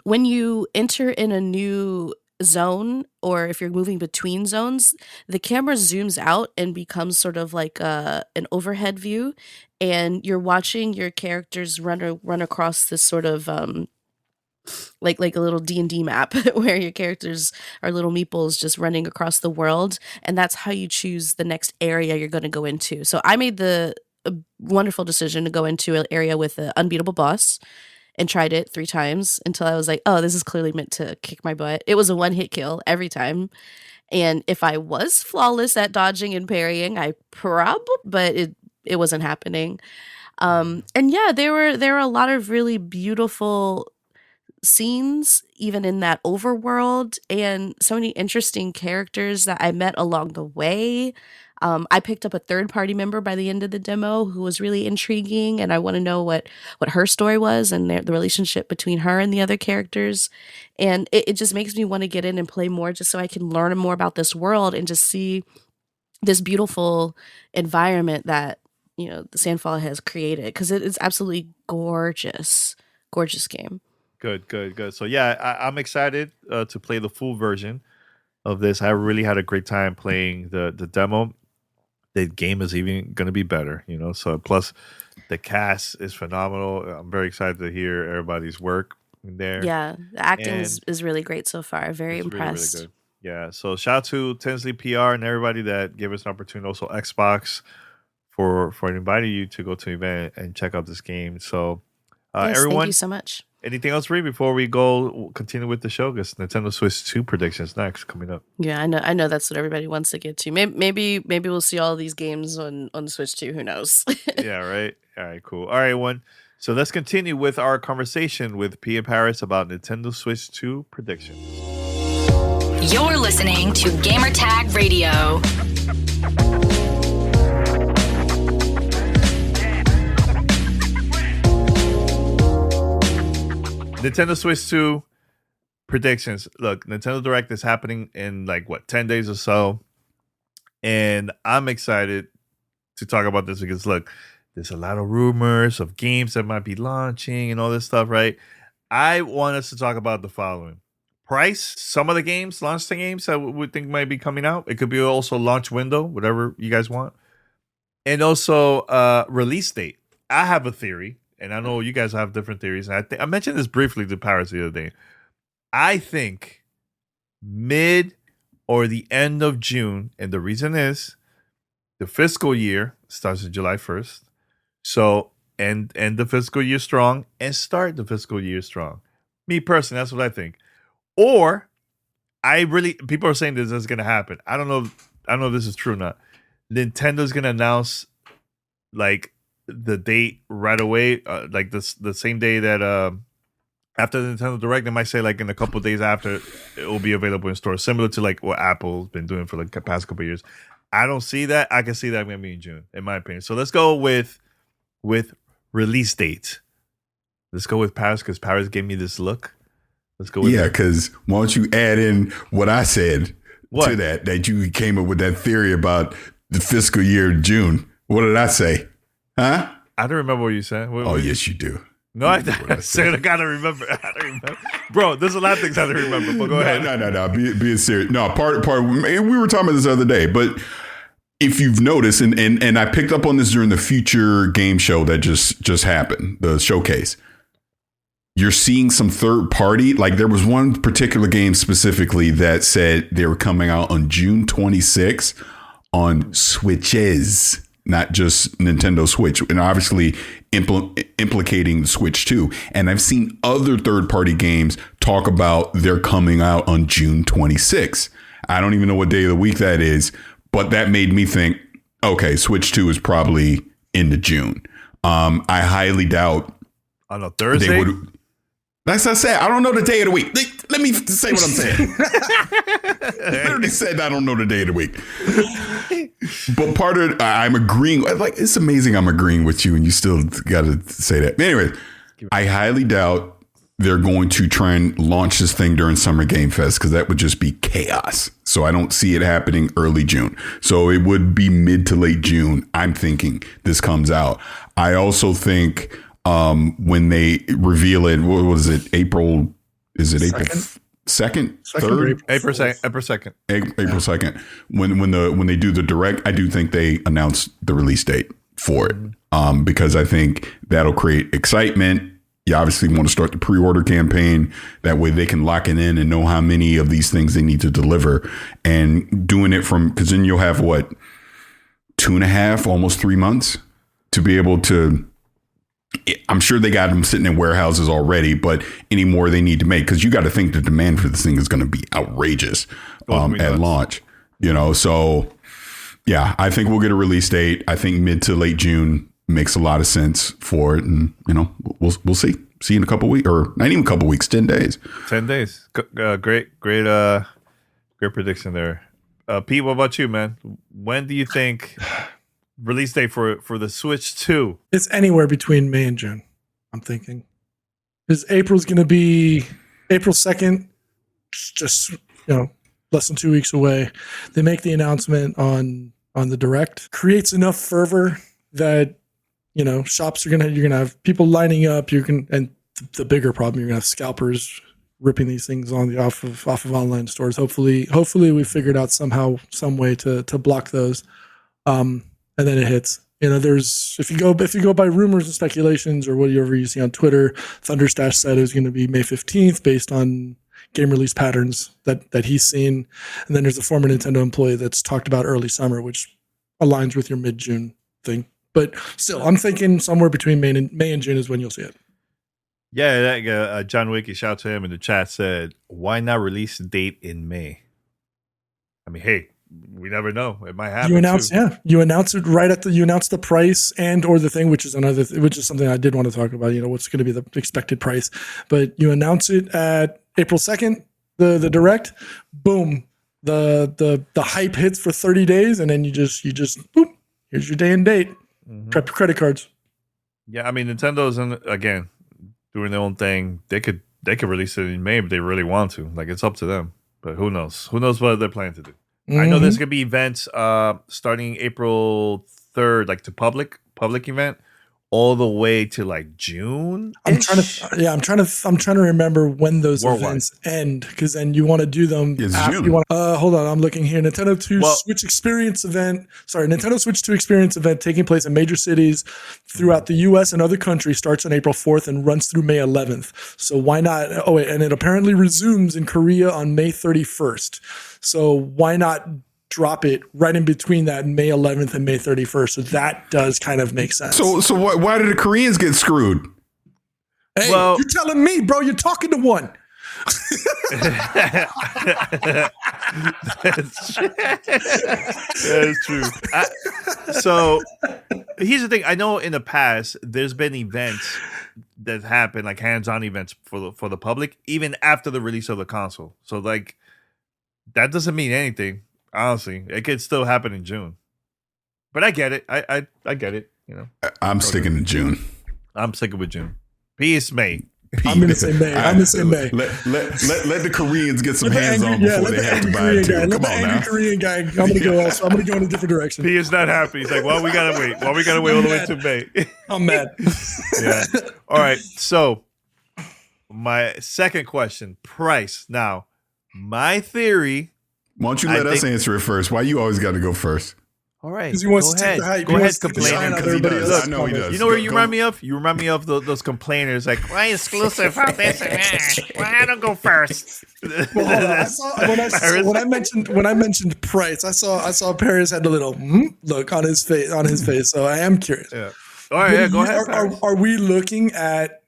when you enter in a new zone, or if you're moving between zones, the camera zooms out and becomes sort of like an overhead view, and you're watching your characters run across this sort of like a little D&D map where your characters are little meeples just running across the world, and that's how you choose the next area you're going to go into. So I made the wonderful decision to go into an area with an unbeatable boss, and tried it 3 times until I was like, oh, this is clearly meant to kick my butt. It was a 1-hit kill every time. And if I was flawless at dodging and parrying, but it wasn't happening. And yeah, there were a lot of really beautiful scenes, even in that overworld, and so many interesting characters that I met along the way. I picked up a third party member by the end of the demo who was really intriguing, and I want to know what her story was and the relationship between her and the other characters. And it just makes me want to get in and play more, just so I can learn more about this world and just see this beautiful environment that the Sandfall has created, because it is absolutely gorgeous game. Good. So yeah, I'm excited to play the full version of this. I really had a great time playing the demo. The game is even going to be better, So plus, the cast is phenomenal. I'm very excited to hear everybody's work in there. Yeah, the acting is really great so far. Very impressed. Really, really good. Yeah. So shout out to Tinsley PR and everybody that gave us an opportunity. Also Xbox for inviting you to go to the event and check out this game. So yes, everyone, thank you so much. Anything else, Ree, before we go continue with the show? Because Nintendo Switch 2 predictions next coming up. Yeah, I know that's what everybody wants to get to. Maybe we'll see all these games on Switch 2. Who knows? Yeah, right. All right, cool. All right, everyone. So let's continue with our conversation with Pete and Parris about Nintendo Switch 2 predictions. You're listening to Gamertag Radio. Nintendo Switch 2 predictions. Look, Nintendo Direct is happening in 10 days or so. And I'm excited to talk about this because, look, there's a lot of rumors of games that might be launching and all this stuff, right? I want us to talk about the following. Price, some of the games, launch the games that we think might be coming out. It could be also launch window, whatever you guys want. And also release date. I have a theory. And I know you guys have different theories. And I mentioned this briefly to Parris the other day. I think mid or the end of June, and the reason is the fiscal year starts on July 1st. So end the fiscal year strong and start the fiscal year strong. Me personally, that's what I think. Or people are saying this is going to happen. I don't know if this is true or not. Nintendo's going to announce the date right away, the same day that after the Nintendo Direct. They might say in a couple of days after it will be available in stores, similar to what Apple's been doing for the past couple of years. I don't see that. I can see that going to be in June, in my opinion. So let's go with release date. Let's go with Parris because Parris gave me this look. Let's go with because why don't you add in what I said to that you came up with that theory about the fiscal year June. What did I say? Huh? I don't remember what you said. Yes, you do. No, I said I gotta remember. I don't remember. Bro, there's a lot of things I don't remember, but go ahead. No. Being serious. No, part. We were talking about this the other day, but if you've noticed, and I picked up on this during the Future Game Show that just happened, the showcase. You're seeing some third party. There was one particular game specifically that said they were coming out on June 26th on Switches. Not just Nintendo Switch, and obviously implicating the Switch 2. And I've seen other third-party games talk about they're coming out on June 26th. I don't even know what day of the week that is, but that made me think, okay, Switch 2 is probably into June. I highly doubt on a Thursday. That's what I said. I don't know the day of the week. Let me say what I'm saying. I literally said I don't know the day of the week. But part of I'm agreeing. It's amazing I'm agreeing with you and you still got to say that. Anyway, I highly doubt they're going to try and launch this thing during Summer Game Fest because that would just be chaos. So I don't see it happening early June. So it would be mid to late June. I'm thinking this comes out. I also think when they reveal it, what was it? April? Is it April 2nd? 3rd? April 2nd. April 2nd. When they do the Direct, I do think they announce the release date for it. Because I think that'll create excitement. You obviously want to start the pre-order campaign. That way they can lock it in and know how many of these things they need to deliver. And doing it because then you'll have 2.5, almost 3 months to be able to. I'm sure they got them sitting in warehouses already, but any more they need to make, because you got to think the demand for this thing is going to be outrageous at launch. So yeah, I think we'll get a release date. I think mid to late June makes a lot of sense for it, and we'll see. see you in a couple weeks, or not even a couple weeks, 10 days. 10 days. Great prediction there. Pete, what about you, man? When do you think release date for the Switch 2? It's anywhere between May and June, I'm thinking. Because April's going to be April 2nd, just, less than 2 weeks away. They make the announcement on the Direct. Creates enough fervor that, shops you're going to have people lining up. And the bigger problem, you're going to have scalpers ripping these things off of online stores. Hopefully we figured out some way to block those. And then it hits. There's if you go by rumors and speculations or whatever you see on Twitter, Thunderstash said it was going to be May 15th based on game release patterns that he's seen. And then there's a former Nintendo employee that's talked about early summer, which aligns with your mid-June thing. But still, I'm thinking somewhere between May and June is when you'll see it. Yeah, John Wicky, shout out to him in the chat, said, why not release a date in May? I mean, hey, we never know. It might happen. You announce it you announce the price and or the thing, which is something I did want to talk about. What's going to be the expected price, but you announce it at April 2nd, the Direct. Boom, the hype hits for 30 days, and then you just boom. Here's your day and date. Prep your credit cards. Yeah, I mean, Nintendo's again doing their own thing. They could release it in May if they really want to. Like, it's up to them. But who knows? Who knows what they're planning to do? I know there's gonna be events starting April 3rd, like to public event, all the way to like June. I'm trying to remember when those events end, because then you want to do them after June. Hold on, I'm looking here. Nintendo Switch Switch 2 Experience event taking place in major cities throughout the US and other countries starts on April 4th and runs through May 11th. So why not? Oh wait, and it apparently resumes in Korea on May 31st. So why not drop it right in between that May 11th and May 31st? So that does kind of make sense. So why did the Koreans get screwed? Hey, you're telling me, bro. You're talking to one. That is true. So here's the thing. I know in the past there's been events that happen, like hands-on events for the public, even after the release of the console. So like that doesn't mean anything. Honestly, it could still happen in June. But I get it. I get it. I'm sticking to June. I'm sticking with June. Peace, May. I'm gonna say May. I'm gonna say May. Let the Koreans get some hands on before they have to buy it too. Come on now. Korean guy. I'm gonna go in a different direction. He is not happy. He's like, well, we gotta wait. All the way to May. I'm mad. Yeah. All right. So my second question, price. Now, my theory. Why don't you let us answer it first? Why you always got to go first? All right. Because he wants to take the hype. Go ahead, complain. Because he does. I know he does. You know what you remind me of? You remind me of those complainers, like, why exclusive on this? Why I don't go first? Well, when I mentioned price, I saw Parris had a little look on his face. So I am curious. Yeah. All right, go ahead. Are we looking at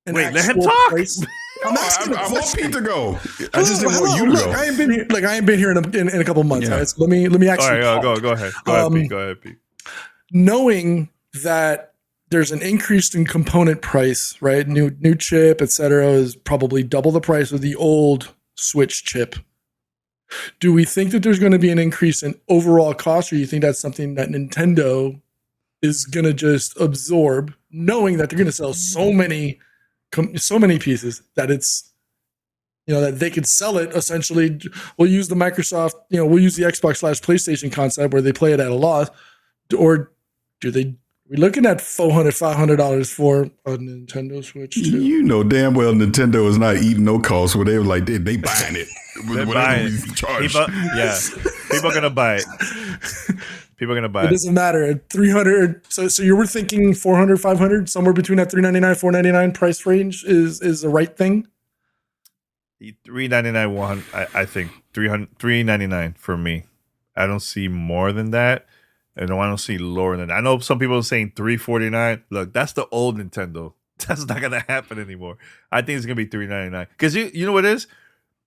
wait, let him talk. Price? I want Pete to go. I just didn't want you to go. I ain't been here in a couple months. Yeah. Right? So let me actually. All right, go ahead. Go ahead, Pete. Knowing that there's an increase in component price, right? New chip, etc., is probably double the price of the old Switch chip. Do we think that there's going to be an increase in overall cost, or do you think that's something that Nintendo is going to just absorb, knowing that they're going to sell so many pieces that it's, that they could sell it essentially? We'll use the Microsoft, we'll use the Xbox / PlayStation concept where they play it at a loss, or we're looking at $500 for a Nintendo Switch 2. You know damn well Nintendo is not eating no cost where they were like they buying it. They're buying it. People are gonna buy it. It doesn't matter. 300. So you were thinking 400, 500, somewhere between that $399, $499 price range is the right thing. $399, I think $399 for me. I don't see more than that. I don't see lower than that. I know some people are saying $349. Look, that's the old Nintendo. That's not gonna happen anymore. I think it's gonna be $399 because you know what it is.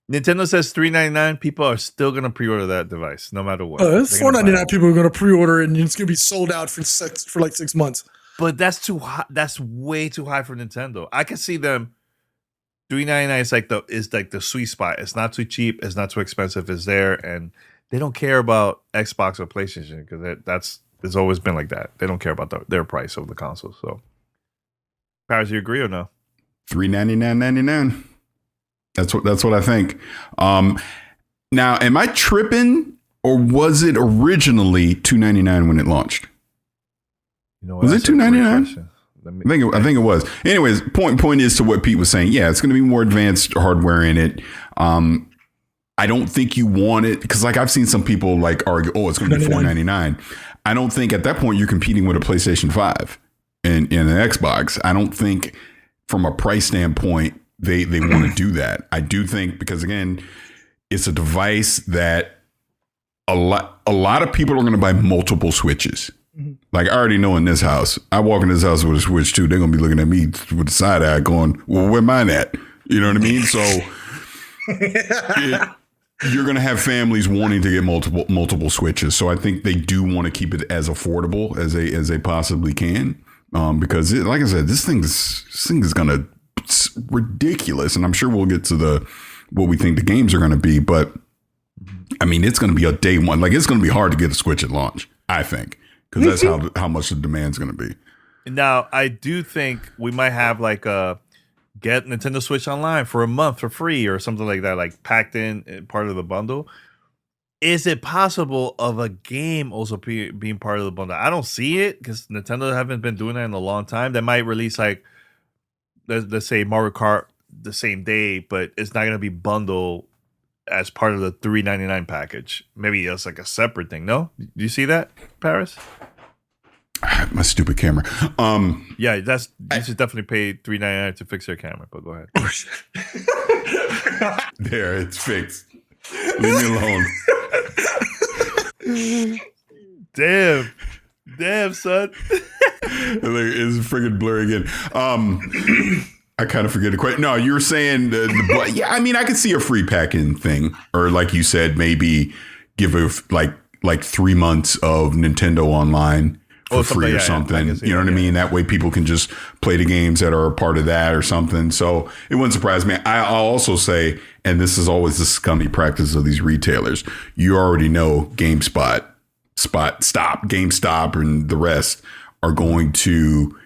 Nintendo says $399. People are still gonna pre-order that device, no matter what. $499. People are gonna pre-order, and it's gonna be sold out for like 6 months. But that's too high. That's way too high for Nintendo. I can see them $399 is like the sweet spot. It's not too cheap. It's not too expensive. It's there, and they don't care about Xbox or PlayStation because it's always been like that. They don't care about their price of the console. So, Parris, you agree or no? $399.99. That's what I think. Now, am I tripping, or was it originally $299 when it launched? You know, was it $299? I think it was. Anyways, point is to what Pete was saying. Yeah, it's going to be more advanced hardware in it. I don't think you want it because, like, I've seen some people like argue, "Oh, it's going to be $499." I don't think at that point you're competing with a PlayStation 5 and an Xbox. I don't think from a price standpoint they want to do that. I do think because again, it's a device that a lot of people are going to buy multiple Switches. Like I already know in this house, I walk in this house with a Switch too. They're gonna be looking at me with the side eye, going, "Well, where mine at?" You know what I mean? So you're gonna have families wanting to get multiple Switches. So I think they do want to keep it as affordable as they possibly can, because like I said, this thing is gonna it's ridiculous, and I'm sure we'll get to what we think the games are gonna be, but I mean, it's gonna be a day one. Like it's gonna be hard to get a Switch at launch, I think. Because that's how much the demand's going to be. Now, I do think we might have like get Nintendo Switch Online for a month for free or something like that, like packed in part of the bundle. Is it possible of a game also being part of the bundle? I don't see it because Nintendo haven't been doing that in a long time. They might release like, let's say Mario Kart the same day, but it's not going to be bundled as part of the $399 package. Maybe it's like a separate thing. No, do you see that, Parris? My stupid camera. Yeah, you should definitely pay $399 to fix your camera. But go ahead. There, it's fixed. Leave me alone. Damn, son. It's friggin' blurry again. I kind of forget the question. No, you were saying, yeah, I mean, I could see a free pack-in thing. Or like you said, maybe give like 3 months of Nintendo Online for free or something. You know what I mean? That way people can just play the games that are a part of that or something. So it wouldn't surprise me. I'll also say, and this is always the scummy practice of these retailers, you already know GameStop, and the rest are going to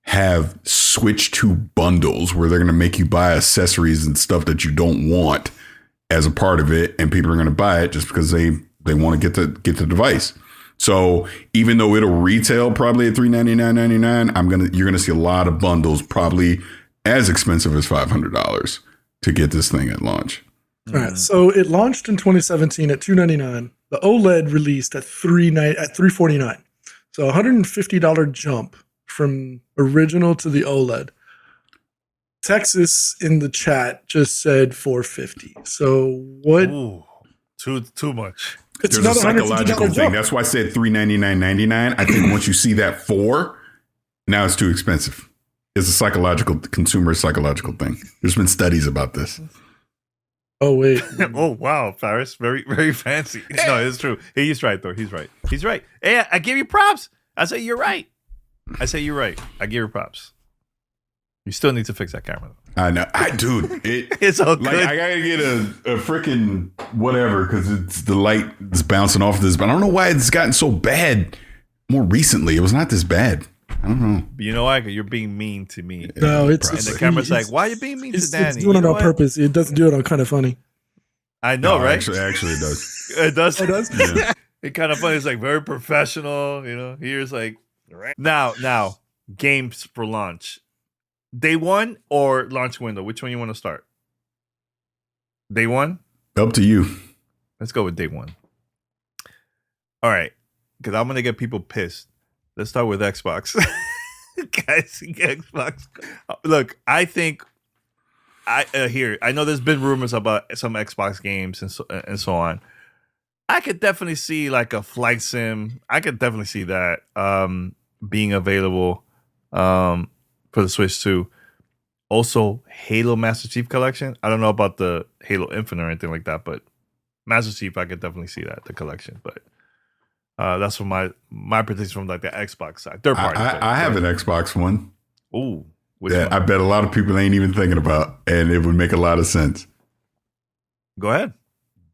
have switched to bundles where they're going to make you buy accessories and stuff that you don't want as a part of it, and people are going to buy it just because they want to get the device. So even though it'll retail probably at $399.99, you're gonna see a lot of bundles probably as expensive as $500 to get this thing at launch. All right, so it launched in 2017 at $299. The OLED released at $349. So $150 jump from original to the OLED. Texas in the chat just said $450. So what? Ooh, too much. It's There's a another psychological $150 thing. jump. That's why I said $399.99. I think once you see that $4, now it's too expensive. It's a consumer psychological thing. There's been studies about this. Oh wait. Oh wow, Parris, very very fancy. No, it's true. He's right though. He's right. Hey, I give you props. I say you're right. I give you props. You still need to fix that camera. I know. Dude, It's all good. like I gotta get a freaking whatever because it's the light is bouncing off this. But I don't know why it's gotten so bad more recently. It was not this bad. I don't know. You know why? You're being mean to me. No, And the camera's like, why are you being mean to Danny? It's doing it on purpose. It doesn't do it on kind of funny. I know, No, right? Actually, it does. It does. It does? Yeah. It kind of funny. It's like very professional. You know, here's like now games for launch. Day one or launch window? Which one you want to start? Day one? Up to you. Let's go with day one. All right. Because I'm going to get people pissed. Let's start with Xbox. Guys, Xbox. Look, I think I know there's been rumors about some Xbox games and so on. I could definitely see like a flight sim. I could definitely see that being available for the Switch 2. Also, Halo Master Chief Collection. I don't know about the Halo Infinite or anything like that, but Master Chief, I could definitely see that, the collection. But That's from my prediction from like the Xbox side, third party. I have an Xbox One. Ooh, That I bet a lot of people ain't even thinking about, and it would make a lot of sense. Go ahead.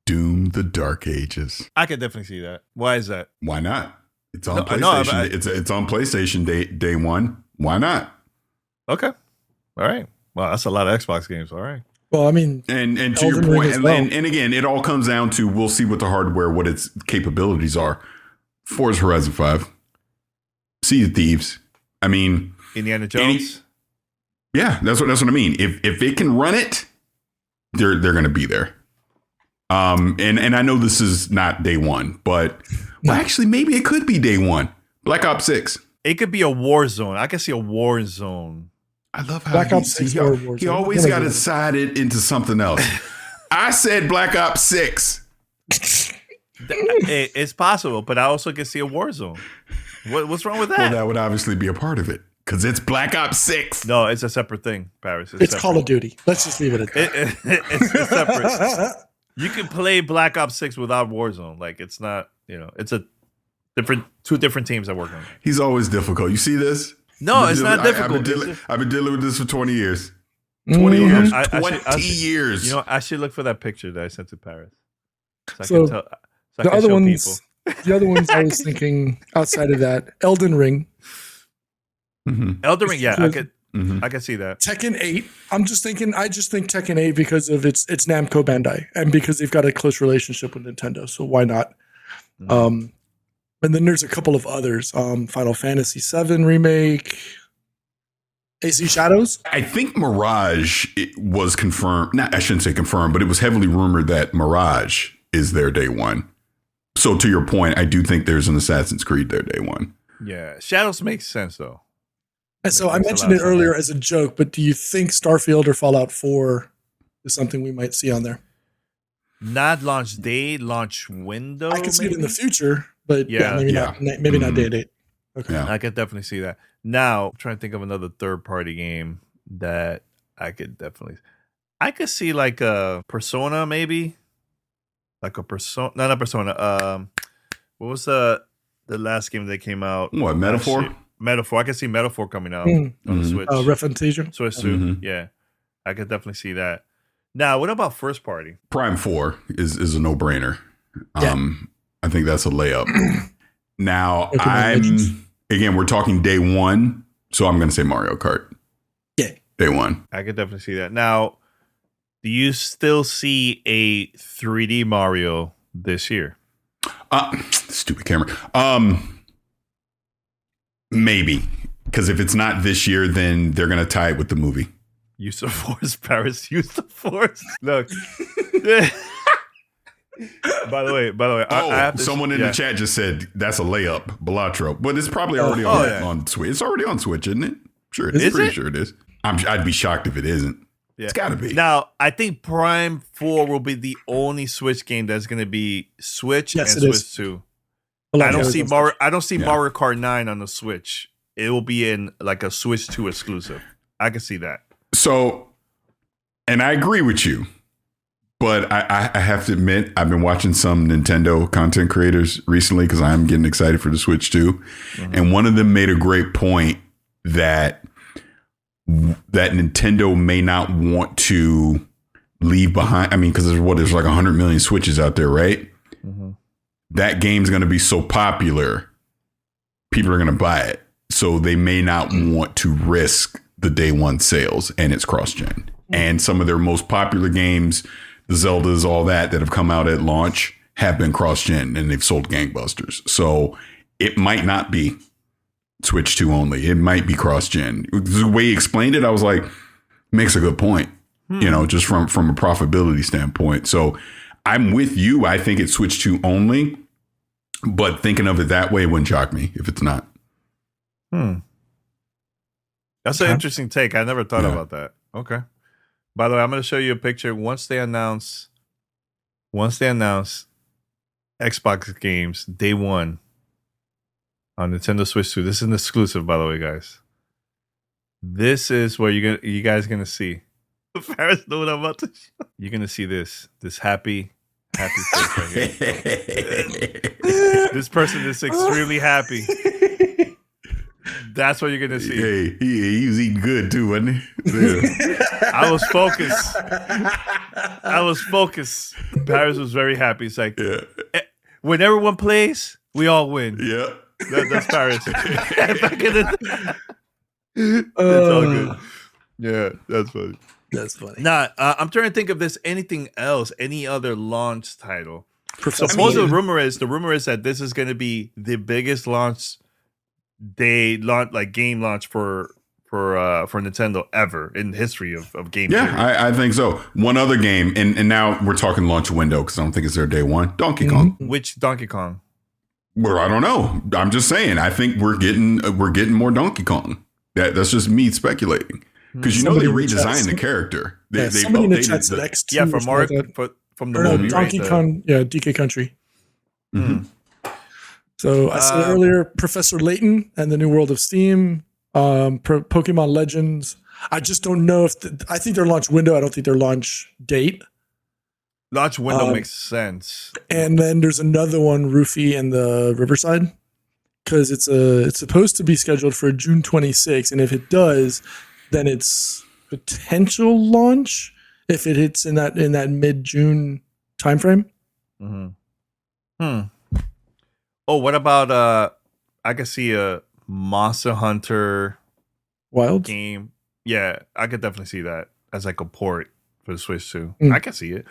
Doom: The Dark Ages. I can definitely see that. Why is that? Why not? It's on No, PlayStation. It's on PlayStation day one. Why not? Okay. All right. Well, that's a lot of Xbox games. All right. Well, I mean, And to your Elden Ring point, as well. and again, it all comes down to we'll see what the hardware, what its capabilities are. Forza Horizon 5, Sea of Thieves. I mean, Indiana Jones. Yeah, that's what I mean. If it can run it, they're going to be there. And I know this is not day one, but actually maybe it could be day one. Black Ops 6. It could be a war zone. I can see a war zone. I love how Black Ops 6 or Warzone. he always got to side it into something else. I said Black Ops 6. It's possible, but I also can see a war zone. What's wrong with that? Well, that would obviously be a part of it because it's Black Ops 6. No, it's a separate thing, Parris. It's separate. Call of Duty. Let's just leave it at that. It's separate. You can play Black Ops 6 without Warzone. Like it's not, it's a two different teams that work on it. He's always difficult. You see this? No, it's not difficult. I've been dealing with this for 20 years. 20 years. 20 years. I should look for that picture that I sent to Parris. So the other show ones, the other ones I was thinking outside of that, Elden Ring. Mm-hmm. Elden Ring, yeah, I could Mm-hmm. I can see that. Tekken 8. I just think Tekken 8 because of it's Namco Bandai and because they've got a close relationship with Nintendo. So why not? Mm-hmm. And then there's a couple of others. Final Fantasy VII Remake. AC Shadows? I think Mirage was confirmed. Not, I shouldn't say confirmed, but it was heavily rumored that Mirage is their day one. So to your point, I do think there's an Assassin's Creed their day one. Yeah, Shadows makes sense though. And so I mentioned it earlier as a joke, but do you think Starfield or Fallout 4 is something we might see on there? Not launch day, launch window. I can see it in the future, but maybe not day and date. Okay. Yeah. I could definitely see that. Now, I'm trying to think of another third-party game that I could see like a Persona, maybe. Like a Persona, not a Persona. What was the last game that came out? What, Metaphor? Metaphor. I can see Metaphor coming out on the Switch. Refantasia? Switch 2. Yeah. I could definitely see that. Now, what about first party? Prime 4 is a no-brainer. Yeah. I think that's a layup. Now, Legends. again, we're talking day one, so I'm going to say Mario Kart. Yeah. Day one. I could definitely see that. Now, do you still see a 3D Mario this year? Stupid camera. Maybe. Because if it's not this year, then they're going to tie it with the movie. Use of Force, Paris. Use the Force. Look. By the way, I have to, someone in the chat just said that's a layup, Balatro, but it's probably already on Switch. It's already on Switch, isn't it? Sure, it is. Pretty sure it is. I'd be shocked if it isn't. Yeah. It's got to be. Now, I think Prime 4 will be the only Switch game that's going to be Switch and Switch 2. I don't see Mario Kart 9 on the Switch. It will be in like a Switch 2 exclusive. I can see that. So, and I agree with you, but I have to admit, I've been watching some Nintendo content creators recently because I'm getting excited for the Switch too. Mm-hmm. And one of them made a great point that Nintendo may not want to leave behind. I mean, because there's like 100 million Switches out there, right? Mm-hmm. That game's going to be so popular, people are going to buy it. So they may not want to risk the day one sales, and it's cross-gen. And some of their most popular games, the Zeldas, all that have come out at launch have been cross-gen, and they've sold gangbusters. So it might not be Switch 2 only. It might be cross-gen. The way he explained it, I was like, makes a good point, just from a profitability standpoint. So I'm with you. I think it's Switch 2 only, but thinking of it that way wouldn't shock me if it's not. That's an interesting take. I never thought about that. Okay. By the way, I'm going to show you a picture. Once they announce Xbox games day one on Nintendo Switch 2. This is an exclusive, by the way, guys. This is what you guys going to see. Paris know what I'm about to show. You're going to see this happy Happy face right here. This person is extremely happy. That's what you're gonna see. Hey, he was eating good too, wasn't he? Yeah. I was focused. Parris was very happy. It's like, when everyone plays, we all win. Yeah. That's Parris. It's all good. Yeah, that's funny. That's funny. Nah, I'm trying to think if there's anything else, any other launch title. Professor Supposedly, Layton. the rumor is that this is going to be the biggest game launch for Nintendo ever in the history of game. Yeah, I think so. One other game, and now we're talking launch window because I don't think it's their day one. Donkey Kong. Which Donkey Kong? Well, I don't know. I'm just saying. I think we're getting more Donkey Kong. That's just me speculating because they redesigned the character. They somebody in the chat updated said X2. Yeah, from Mark like from the movie, Donkey right? Kong. Yeah, DK Country. Mhm. So I said earlier, Professor Layton and the New World of Steam, Pokemon Legends. I just don't know if I think their launch window. I don't think their launch date. Launch window makes sense. And then there's another one, Roofy and the Riverside, because it's supposed to be scheduled for June 26th, and if it does, then it's potential launch if it hits in that mid-June timeframe. Oh, what about I could see a Monster Hunter Wild game. Yeah, I could definitely see that as like a port for the Switch too. Mm. I can see it.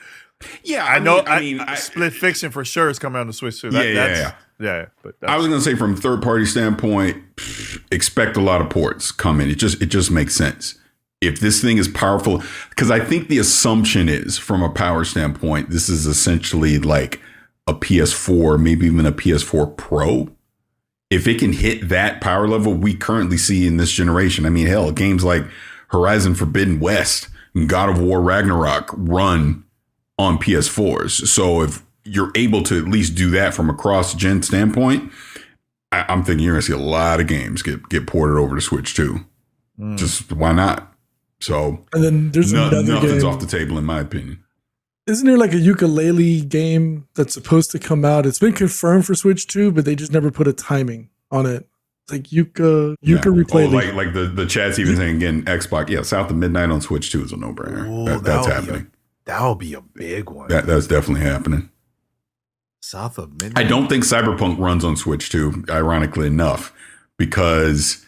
Yeah, I know. I Split Fiction for sure is coming on the Switch too. Yeah. But I was going to say from a third party standpoint, expect a lot of ports coming. It just makes sense. If this thing is powerful, because I think the assumption is from a power standpoint, this is essentially like a PS4, maybe even a PS4 Pro. If it can hit that power level we currently see in this generation, I mean, hell, games like Horizon Forbidden West and God of War Ragnarok run on PS4s. So if you're able to at least do that from a cross-gen standpoint, I'm thinking you're going to see a lot of games get ported over to Switch too. Just why not? So and then there's nothing's game. off the table in my opinion. Isn't there like a ukulele game that's supposed to come out? It's been confirmed for Switch 2, but they just never put a timing on it. It's like Replay. Oh, like the chat's even saying again, Xbox. Yeah, South of Midnight on Switch 2 is a no-brainer. That's happening. That'll be a big one. That's definitely happening. South of Midnight. I don't think Cyberpunk runs on Switch 2, ironically enough, because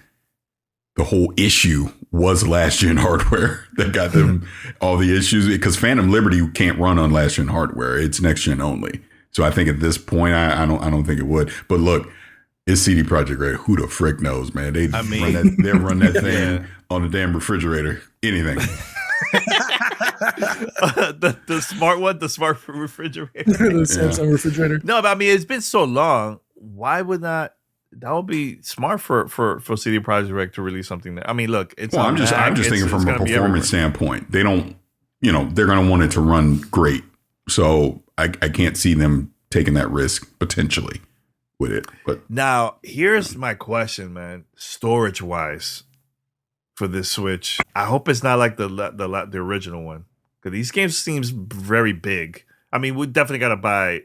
the whole issue was last-gen hardware that got them all the issues. Because Phantom Liberty can't run on last-gen hardware; it's next-gen only. So I think at this point, I don't think it would. But look, it's CD Projekt Red. Who the frick knows, man? They'll run that thing on the damn refrigerator. Anything. the smart one, the smart refrigerator. The Samsung refrigerator. No, but I mean, it's been so long. Why would not? That would be smart for CD Projekt Red to release something that. I mean, look, it's. Well, I'm just thinking from a performance standpoint. They don't, they're going to want it to run great. So I can't see them taking that risk potentially with it. But now here's my question, man. Storage wise, for this Switch, I hope it's not like the original one, because these games seems very big. I mean, we definitely got to buy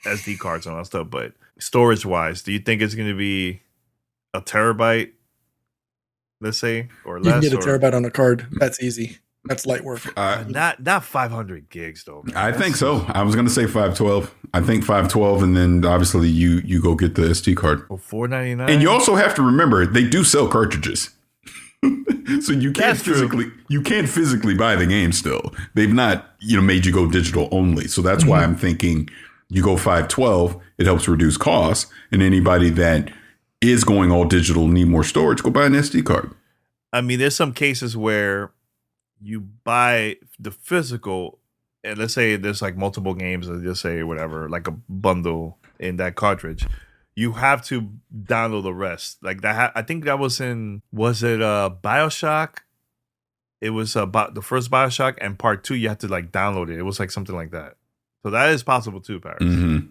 SD cards and all that stuff, but storage wise, do you think it's going to be a terabyte, let's say, or less? You can get a terabyte on a card. That's easy. That's light work. Not 500 gigs though, man. I think so. I was going to say 512. I think 512, and then obviously you go get the SD card For $4.99. And you also have to remember they do sell cartridges. So you can't physically buy the game still. They've not, made you go digital only. So that's why I'm thinking you go 512, it helps reduce costs. And anybody that is going all digital, need more storage, go buy an SD card. I mean, there's some cases where you buy the physical, and let's say there's like multiple games, or just say whatever, like a bundle in that cartridge. You have to download the rest. Like that, I think that was it BioShock? It was about the first BioShock, and part 2 you had to like download it. It was like something like that. So that is possible too, Parris. Mm-hmm.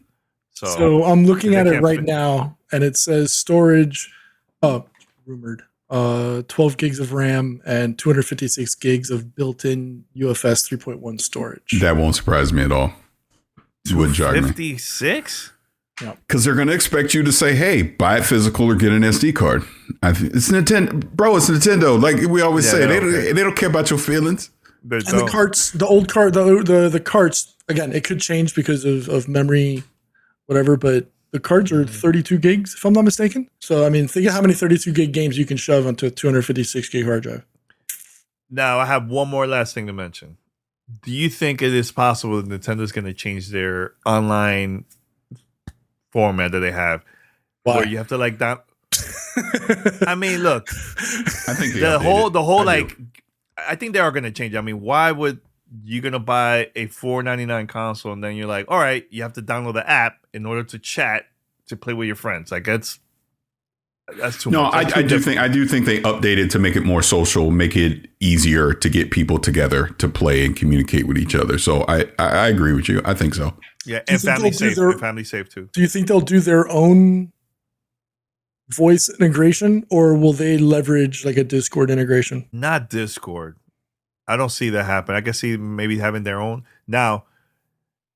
So I'm looking at it right now, and it says storage, rumored, 12 gigs of RAM and 256 gigs of built-in UFS 3.1 storage. That won't surprise me at all. Wouldn't shock me. 56? Because they're going to expect you to say, hey, buy it physical or get an SD card. It's Nintendo. Bro, it's Nintendo. Like we always say, they don't care about your feelings. And the carts, the old cart, the carts, again, it could change because of memory, whatever, but the cards are 32 gigs, if I'm not mistaken. So, I mean, think of how many 32 gig games you can shove onto a 256 gig hard drive. Now, I have one more last thing to mention. Do you think it is possible that Nintendo's going to change their online format that they have? Why? Where you have to like down. I mean, look, I think the whole like, I think they are going to change. I mean, why would you going to buy a $4.99 console and then you're like, all right, you have to download the app in order to chat to play with your friends? Like that's too much. I do think they updated to make it more social, make it easier to get people together to play and communicate with each other. So I agree with you. I think so. Yeah, and family safe. Family safe too. Do you think they'll do their own voice integration, or will they leverage like a Discord integration? Not Discord. I don't see that happen. I can see maybe having their own. Now,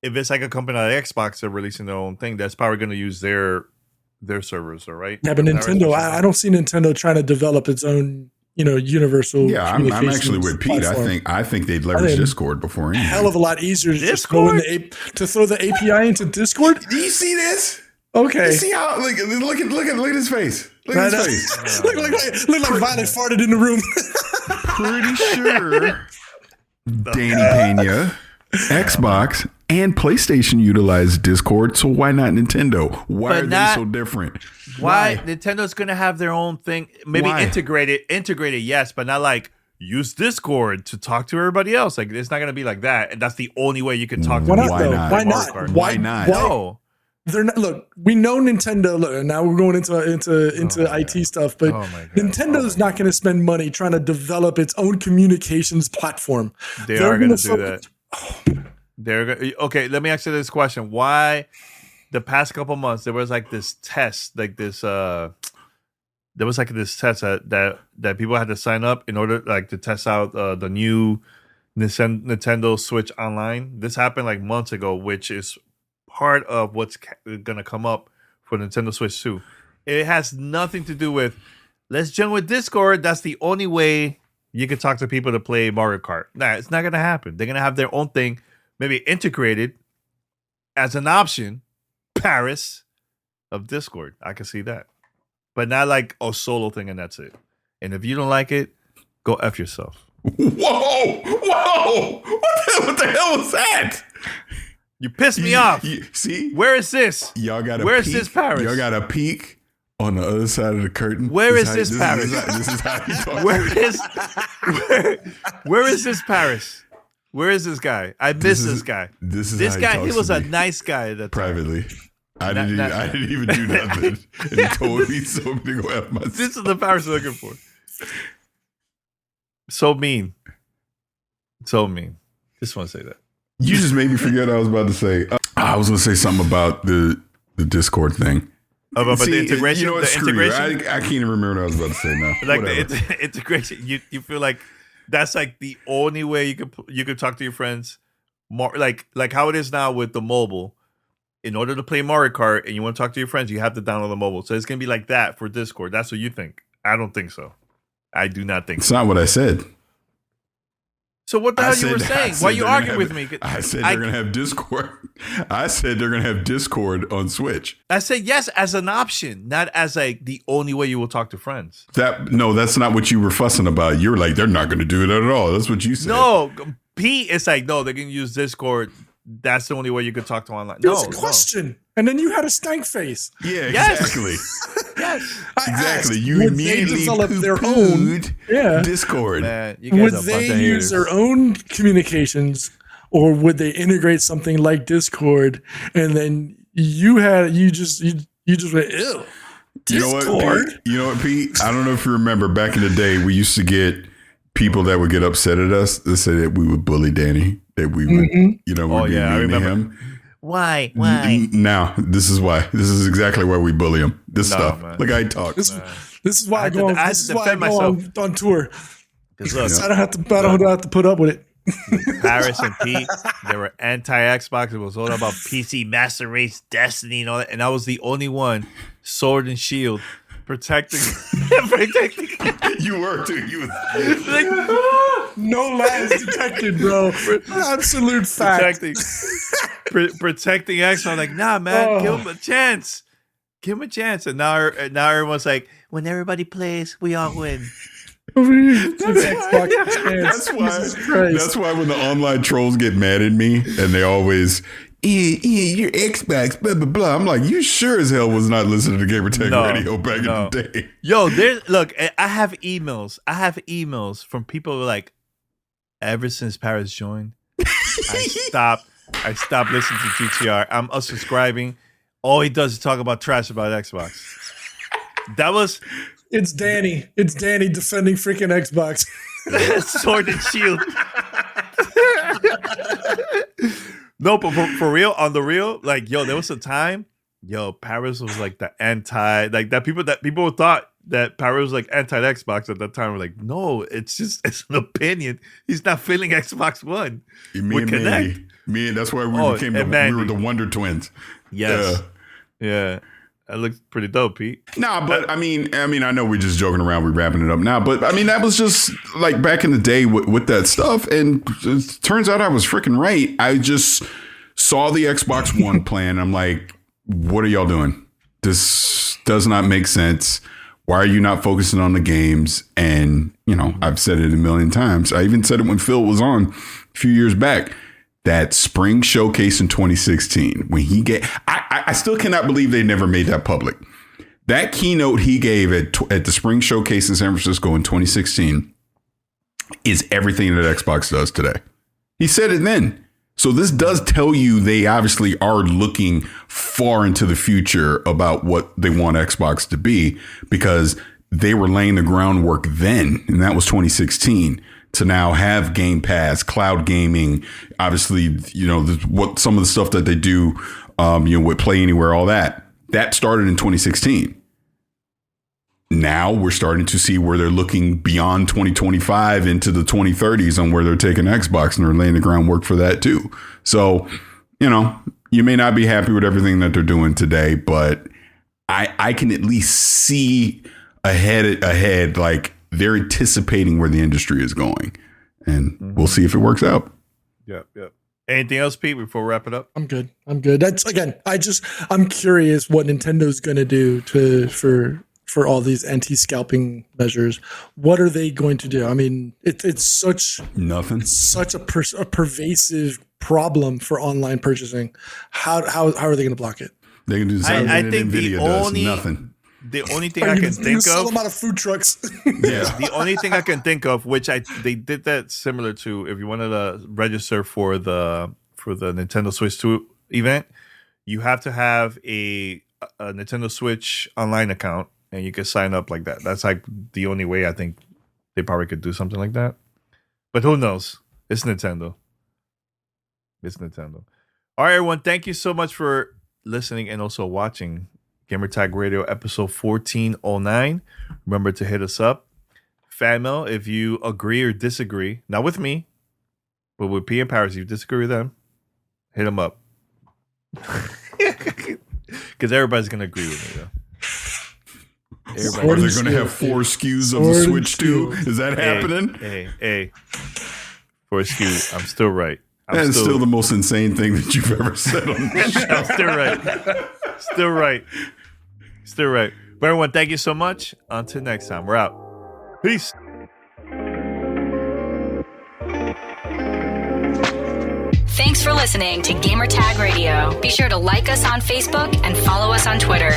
if it's like a company like Xbox, they're releasing their own thing, that's probably going to use their servers, all right? Yeah, but Nintendo, I don't see Nintendo trying to develop its own, universal. Yeah, I'm actually with Pete. Platform. I think they'd leverage Discord before anything. Hell of a lot easier to just throw the API into Discord. Do you see this? Okay. You see how look at his face. Look at his face. Look like Violet farted in the room. Pretty sure Danny Pena, Xbox, and PlayStation utilize Discord, so why not Nintendo? Why are they so different? Why Nintendo's gonna have their own thing? Maybe integrated, yes, but not like use Discord to talk to everybody else. Like it's not gonna be like that, and that's the only way you can talk to people. Why not? No. They're not. Look, we know Nintendo. Look, and now we're going into IT stuff, but Nintendo's not going to spend money trying to develop its own communications platform. They're going to do that. Okay, let me ask you this question: why the past couple months there was like this test, like this there was like this test that people had to sign up in order like to test out the new Nintendo Switch Online. This happened like months ago, which is part of what's going to come up for Nintendo Switch 2. It has nothing to do with let's join with Discord. That's the only way you can talk to people to play Mario Kart. Nah, it's not going to happen. They're going to have their own thing, maybe integrated as an option, Parris of Discord. I can see that. But not like a solo thing and that's it. And if you don't like it, go F yourself. Whoa! What the hell was that? You pissed me off. See? Where is this? Y'all got a Where peek. is this Parris? Y'all got a peek on the other side of the curtain. Where is this Parris? This is how you talk. Where is this Parris? Where is this guy? I miss this guy. This guy. He was a nice guy. Privately. I didn't even do nothing. And he told me so to go F myself. This is the Parris I'm looking for. So mean. Just want to say that. You just made me forget what I was about to say. I was going to say something about the Discord thing. About the integration? You know what? Screw you. I can't even remember what I was about to say now. Like the integration, you feel like that's like the only way you could talk to your friends. More like how it is now with the mobile. In order to play Mario Kart and you want to talk to your friends, you have to download the mobile. So it's going to be like that for Discord. That's what you think. I don't think so. I do not think so. It's not what I said. So what the hell you were saying? Why are you arguing with me? I said they're going to have Discord. I said they're going to have Discord on Switch. I said yes as an option, not as like the only way you will talk to friends. No, that's not what you were fussing about. You were like, they're not going to do it at all. That's what you said. No, Pete is like, no, they're going to use Discord. That's the only way you could talk to online. It was a question. And then you had a stank face. Yeah, exactly. Yes. Exactly. You immediately develop their own Discord. Man, you guys would are a bunch they of use haters. their own communications, or would they integrate something like Discord? And then you just went, ew. Discord. You know what, Pete? I don't know if you remember back in the day, we used to get people that would get upset at us. They said that we would bully Danny. That we would, we'd be mean to him. Why? Now, this is why. This is exactly why we bully him. Stuff. Man. Look how he talks. This is why I go on tour. Because I don't have to put up with it. Parris and Pete, they were anti-Xbox. It was all about PC Master Race, Destiny, and all that. And I was the only one, sword and shield, protecting. You were too. You was like, no lies detected, bro. Absolute fact. Protecting Xbox. I'm like, nah, man, give him a chance. Give him a chance. And now everyone's like, when everybody plays, we all win. That's why when the online trolls get mad at me and they always your Xbox blah blah blah, I'm like, you sure as hell was not listening to Gamertag Radio back in the day. Yo, look, I have emails from people who are like, ever since Parris joined, I stopped listening to GTR. I'm unsubscribing. All he does is talk about trash about Xbox. That was It's Danny defending freaking Xbox. Sword and shield. No, but for real, on the real, like, yo, there was a time, Parris was like the anti, like that people thought that Parris was like anti-Xbox at that time. We're like, no, it's an opinion. He's not feeling Xbox One. Me and that's why we were the Wonder Twins. Yes. Yeah. That looks pretty dope, Pete. Nah, but I mean, I know we're just joking around. We're wrapping it up now, but I mean, that was just like back in the day with that stuff. And it turns out I was freaking right. I just saw the Xbox One plan. I'm like, what are y'all doing? This does not make sense. Why are you not focusing on the games? And, I've said it a million times. I even said it when Phil was on a few years back. That spring showcase in 2016, when I still cannot believe they never made that public. That keynote he gave at the spring showcase in San Francisco in 2016 is everything that Xbox does today. He said it then. So this does tell you they obviously are looking far into the future about what they want Xbox to be, because they were laying the groundwork then, and that was 2016. To now have Game Pass, cloud gaming, obviously, what some of the stuff that they do, with Play Anywhere, all that started in 2016. Now we're starting to see where they're looking beyond 2025 into the 2030s on where they're taking Xbox, and they're laying the groundwork for that too. So, you may not be happy with everything that they're doing today, but I can at least see ahead, like, they're anticipating where the industry is going, and we'll see if it works out. Yep. Anything else, Pete, before we wrap it up? I'm good. That's, again, I'm curious what Nintendo's going to do for all these anti-scalping measures. What are they going to do? I mean, it's such a pervasive problem for online purchasing. How are they going to block it? They can do the same thing that NVIDIA does. Nothing. The only thing I can think of, sell them out of food trucks. Yeah, the only thing I can think of, which they did that similar to, if you wanted to register for the Nintendo Switch 2 event, you have to have a Nintendo Switch online account, and you can sign up like that. That's like the only way I think they probably could do something like that. But who knows? It's Nintendo. All right, everyone. Thank you so much for listening and also watching Gamertag Radio episode 1409. Remember to hit us up. Fan mail if you agree or disagree. Not with me, but with P and Parris. If you disagree with them, hit them up. Because everybody's going to agree with me, though. Are they going to have 4 SKUs of the Switch 2? Is that happening? Hey. 4 SKUs. I'm still right. That's still the most insane thing that you've ever said on this show. I'm still right. Still right. But everyone, thank you so much. Until next time, we're out. Peace. Thanks for listening to Gamertag Radio. Be sure to like us on Facebook and follow us on Twitter.